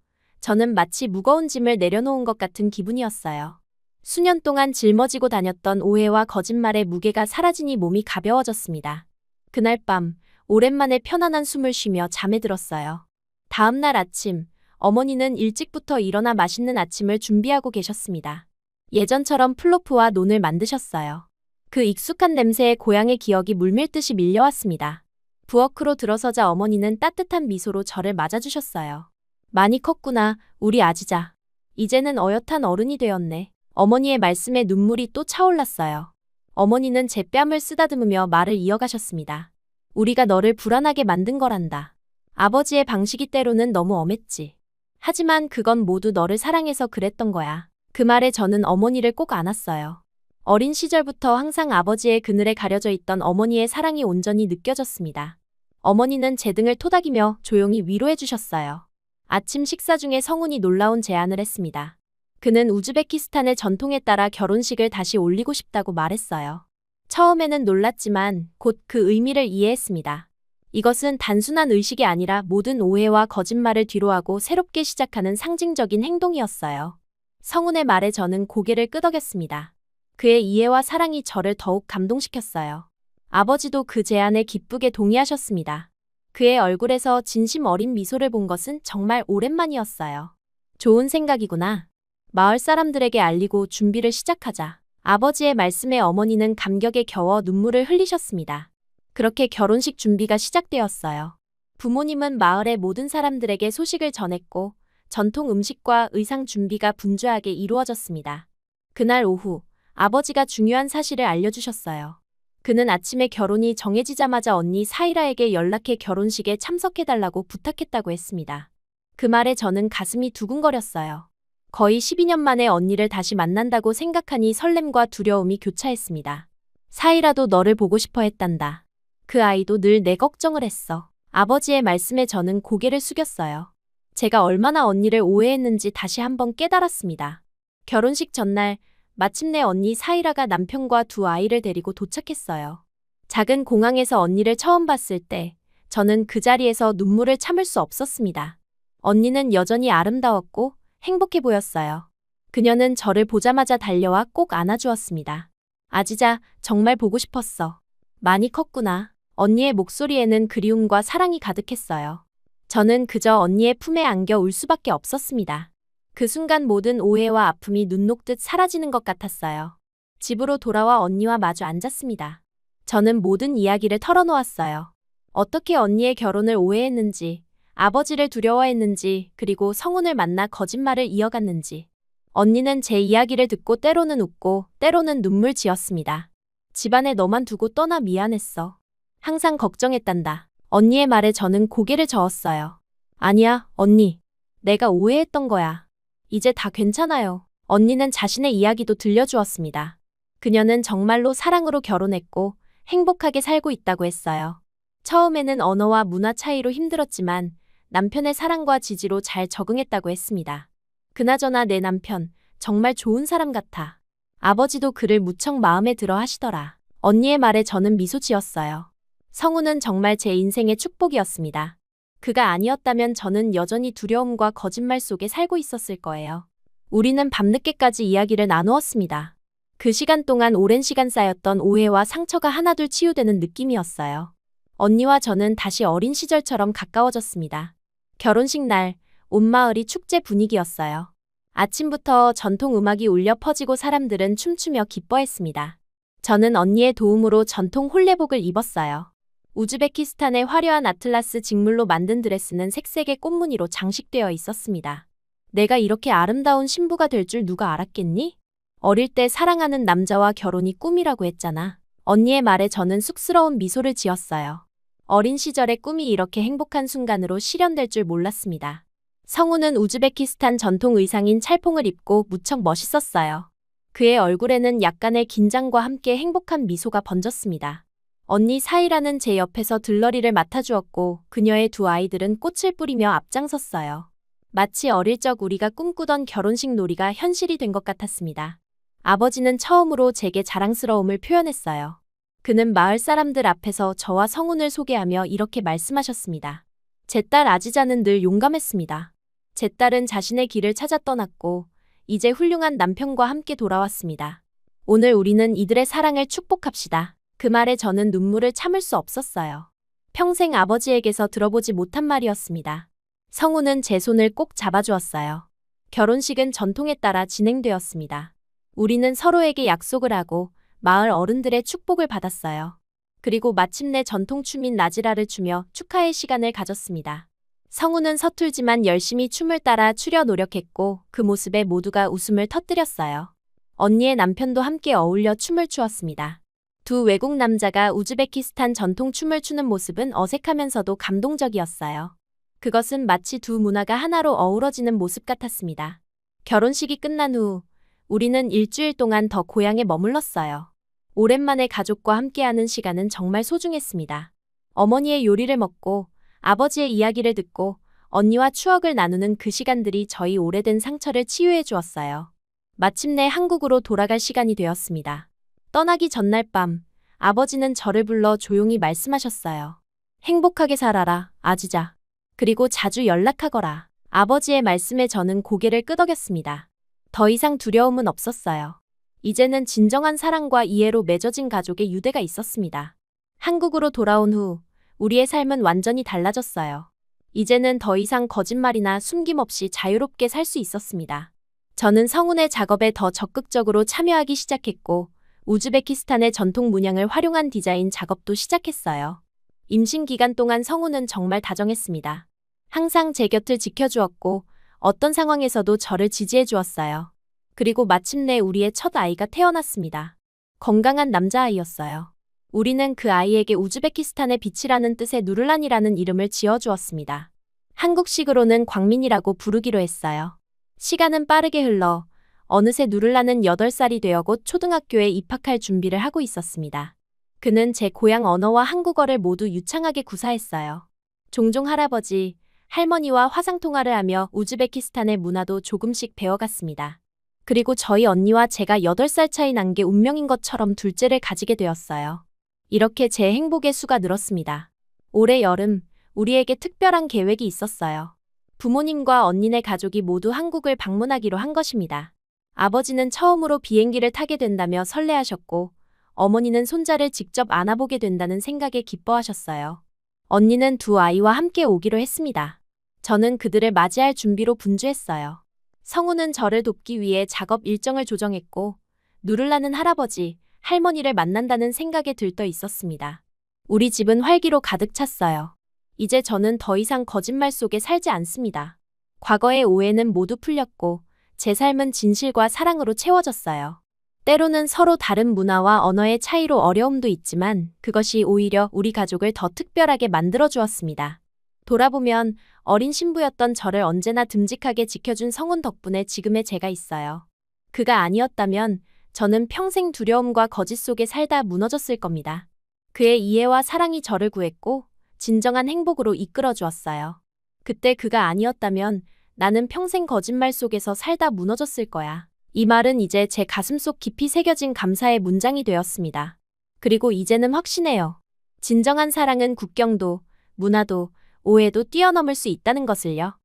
Speaker 1: 저는 마치 무거운 짐을 내려놓은 것 같은 기분이었어요. 수년 동안 짊어지고 다녔던 오해와 거짓말의 무게가 사라지니 몸이 가벼워졌습니다. 그날 밤 오랜만에 편안한 숨을 쉬며 잠에 들었어요. 다음 날 아침 어머니는 일찍부터 일어나 맛있는 아침을 준비하고 계셨습니다. 예전처럼 플로프와 논을 만드셨어요. 그 익숙한 냄새에 고향의 기억이 물밀듯이 밀려왔습니다. 부엌으로 들어서자 어머니는 따뜻한 미소로 저를 맞아주셨어요. 많이 컸구나, 우리 아지자. 이제는 어엿한 어른이 되었네. 어머니의 말씀에 눈물이 또 차올랐어요. 어머니는 제 뺨을 쓰다듬으며 말을 이어가셨습니다. 우리가 너를 불안하게 만든 거란다. 아버지의 방식이 때로는 너무 엄했지. 하지만 그건 모두 너를 사랑해서 그랬던 거야. 그 말에 저는 어머니를 꼭 안았어요. 어린 시절부터 항상 아버지의 그늘에 가려져 있던 어머니의 사랑이 온전히 느껴졌습니다. 어머니는 제 등을 토닥이며 조용히 위로해 주셨어요. 아침 식사 중에 성훈이 놀라운 제안을 했습니다. 그는 우즈베키스탄의 전통에 따라 결혼식을 다시 올리고 싶다고 말했어요. 처음에는 놀랐지만 곧 그 의미를 이해했습니다. 이것은 단순한 의식이 아니라 모든 오해와 거짓말을 뒤로하고 새롭게 시작하는 상징적인 행동이었어요. 성훈의 말에 저는 고개를 끄덕였습니다. 그의 이해와 사랑이 저를 더욱 감동시켰어요. 아버지도 그 제안에 기쁘게 동의하셨습니다. 그의 얼굴에서 진심 어린 미소를 본 것은 정말 오랜만이었어요. 좋은 생각이구나. 마을 사람들에게 알리고 준비를 시작하자. 아버지의 말씀에 어머니는 감격에 겨워 눈물을 흘리셨습니다. 그렇게 결혼식 준비가 시작되었어요. 부모님은 마을의 모든 사람들에게 소식을 전했고 전통 음식과 의상 준비가 분주하게 이루어졌습니다. 그날 오후 아버지가 중요한 사실을 알려주셨어요. 그는 아침에 결혼이 정해지자마자 언니 사이라에게 연락해 결혼식에 참석해달라고 부탁했다고 했습니다. 그 말에 저는 가슴이 두근거렸어요. 거의 12년 만에 언니를 다시 만난다고 생각하니 설렘과 두려움이 교차했습니다. 사이라도 너를 보고 싶어 했단다. 그 아이도 늘 내 걱정을 했어. 아버지의 말씀에 저는 고개를 숙였어요. 제가 얼마나 언니를 오해했는지 다시 한번 깨달았습니다. 결혼식 전날 마침내 언니 사이라가 남편과 두 아이를 데리고 도착했어요. 작은 공항에서 언니를 처음 봤을 때 저는 그 자리에서 눈물을 참을 수 없었습니다. 언니는 여전히 아름다웠고 행복해 보였어요. 그녀는 저를 보자마자 달려와 꼭 안아주었습니다. 아지자, 정말 보고 싶었어. 많이 컸구나. 언니의 목소리에는 그리움과 사랑이 가득했어요. 저는 그저 언니의 품에 안겨 울 수밖에 없었습니다. 그 순간 모든 오해와 아픔이 눈 녹듯 사라지는 것 같았어요. 집으로 돌아와 언니와 마주 앉았습니다. 저는 모든 이야기를 털어놓았어요. 어떻게 언니의 결혼을 오해했는지, 아버지를 두려워했는지, 그리고 성훈을 만나 거짓말을 이어갔는지. 언니는 제 이야기를 듣고 때로는 웃고 때로는 눈물 지었습니다. 집안에 너만 두고 떠나 미안했어. 항상 걱정했단다. 언니의 말에 저는 고개를 저었어요. 아니야, 언니. 내가 오해했던 거야. 이제 다 괜찮아요. 언니는 자신의 이야기도 들려주었습니다. 그녀는 정말로 사랑으로 결혼했고 행복하게 살고 있다고 했어요. 처음에는 언어와 문화 차이로 힘들었지만 남편의 사랑과 지지로 잘 적응했다고 했습니다. 그나저나 내 남편, 정말 좋은 사람 같아. 아버지도 그를 무척 마음에 들어 하시더라. 언니의 말에 저는 미소 지었어요. 성우는 정말 제 인생의 축복이었습니다. 그가 아니었다면 저는 여전히 두려움과 거짓말 속에 살고 있었을 거예요. 우리는 밤늦게까지 이야기를 나누었습니다. 그 시간 동안 오랜 시간 쌓였던 오해와 상처가 하나둘 치유되는 느낌이었어요. 언니와 저는 다시 어린 시절처럼 가까워졌습니다. 결혼식 날, 온 마을이 축제 분위기였어요. 아침부터 전통 음악이 울려 퍼지고 사람들은 춤추며 기뻐했습니다. 저는 언니의 도움으로 전통 홀레복을 입었어요. 우즈베키스탄의 화려한 아틀라스 직물로 만든 드레스는 색색의 꽃무늬로 장식되어 있었습니다. 내가 이렇게 아름다운 신부가 될 줄 누가 알았겠니? 어릴 때 사랑하는 남자와 결혼이 꿈이라고 했잖아. 언니의 말에 저는 쑥스러운 미소를 지었어요. 어린 시절의 꿈이 이렇게 행복한 순간으로 실현될 줄 몰랐습니다. 성우는 우즈베키스탄 전통 의상인 찰퐁을 입고 무척 멋있었어요. 그의 얼굴에는 약간의 긴장과 함께 행복한 미소가 번졌습니다. 언니 사이라는 제 옆에서 들러리를 맡아주었고 그녀의 두 아이들은 꽃을 뿌리며 앞장섰어요. 마치 어릴 적 우리가 꿈꾸던 결혼식 놀이가 현실이 된 것 같았습니다. 아버지는 처음으로 제게 자랑스러움을 표현했어요. 그는 마을 사람들 앞에서 저와 성운을 소개하며 이렇게 말씀하셨습니다. 제 딸 아지자는 늘 용감했습니다. 제 딸은 자신의 길을 찾아 떠났고 이제 훌륭한 남편과 함께 돌아왔습니다. 오늘 우리는 이들의 사랑을 축복합시다. 그 말에 저는 눈물을 참을 수 없었어요. 평생 아버지에게서 들어보지 못한 말이었습니다. 성우는 제 손을 꼭 잡아주었어요. 결혼식은 전통에 따라 진행되었습니다. 우리는 서로에게 약속을 하고 마을 어른들의 축복을 받았어요. 그리고 마침내 전통춤인 나지라를 추며 축하의 시간을 가졌습니다. 성우는 서툴지만 열심히 춤을 따라 추려 노력했고 그 모습에 모두가 웃음을 터뜨렸어요. 언니의 남편도 함께 어울려 춤을 추었습니다. 두 외국 남자가 우즈베키스탄 전통 춤을 추는 모습은 어색하면서도 감동적이었어요. 그것은 마치 두 문화가 하나로 어우러지는 모습 같았습니다. 결혼식이 끝난 후 우리는 일주일 동안 더 고향에 머물렀어요. 오랜만에 가족과 함께하는 시간은 정말 소중했습니다. 어머니의 요리를 먹고 아버지의 이야기를 듣고 언니와 추억을 나누는 그 시간들이 저희 오래된 상처를 치유해 주었어요. 마침내 한국으로 돌아갈 시간이 되었습니다. 떠나기 전날 밤, 아버지는 저를 불러 조용히 말씀하셨어요. 행복하게 살아라, 아지자. 그리고 자주 연락하거라. 아버지의 말씀에 저는 고개를 끄덕였습니다. 더 이상 두려움은 없었어요. 이제는 진정한 사랑과 이해로 맺어진 가족의 유대가 있었습니다. 한국으로 돌아온 후 우리의 삶은 완전히 달라졌어요. 이제는 더 이상 거짓말이나 숨김 없이 자유롭게 살 수 있었습니다. 저는 성운의 작업에 더 적극적으로 참여하기 시작했고 우즈베키스탄의 전통 문양을 활용한 디자인 작업도 시작했어요. 임신 기간 동안 성운은 정말 다정했습니다. 항상 제 곁을 지켜주었고 어떤 상황에서도 저를 지지해 주었어요. 그리고 마침내 우리의 첫 아이가 태어났습니다. 건강한 남자아이였어요. 우리는 그 아이에게 우즈베키스탄의 빛이라는 뜻의 누를란이라는 이름을 지어주었습니다. 한국식으로는 광민이라고 부르기로 했어요. 시간은 빠르게 흘러 어느새 누를란은 8살이 되어 곧 초등학교에 입학할 준비를 하고 있었습니다. 그는 제 고향 언어와 한국어를 모두 유창하게 구사했어요. 종종 할아버지, 할머니와 화상통화를 하며 우즈베키스탄의 문화도 조금씩 배워갔습니다. 그리고 저희 언니와 제가 8살 차이 난 게 운명인 것처럼 둘째를 가지게 되었어요. 이렇게 제 행복의 수가 늘었습니다. 올해 여름, 우리에게 특별한 계획이 있었어요. 부모님과 언니네 가족이 모두 한국을 방문하기로 한 것입니다. 아버지는 처음으로 비행기를 타게 된다며 설레하셨고, 어머니는 손자를 직접 안아보게 된다는 생각에 기뻐하셨어요. 언니는 두 아이와 함께 오기로 했습니다. 저는 그들을 맞이할 준비로 분주했어요. 성우는 저를 돕기 위해 작업 일정을 조정했고, 누를라는 할아버지, 할머니를 만난다는 생각에 들떠 있었습니다. 우리 집은 활기로 가득 찼어요. 이제 저는 더 이상 거짓말 속에 살지 않습니다. 과거의 오해는 모두 풀렸고 제 삶은 진실과 사랑으로 채워졌어요. 때로는 서로 다른 문화와 언어의 차이로 어려움도 있지만 그것이 오히려 우리 가족을 더 특별하게 만들어 주었습니다. 돌아보면 어린 신부였던 저를 언제나 듬직하게 지켜준 성운 덕분에 지금의 제가 있어요. 그가 아니었다면 저는 평생 두려움과 거짓 속에 살다 무너졌을 겁니다. 그의 이해와 사랑이 저를 구했고 진정한 행복으로 이끌어 주었어요. 그때 그가 아니었다면 나는 평생 거짓말 속에서 살다 무너졌을 거야. 이 말은 이제 제 가슴속 깊이 새겨진 감사의 문장이 되었습니다. 그리고 이제는 확신해요. 진정한 사랑은 국경도, 문화도, 오해도 뛰어넘을 수 있다는 것을요.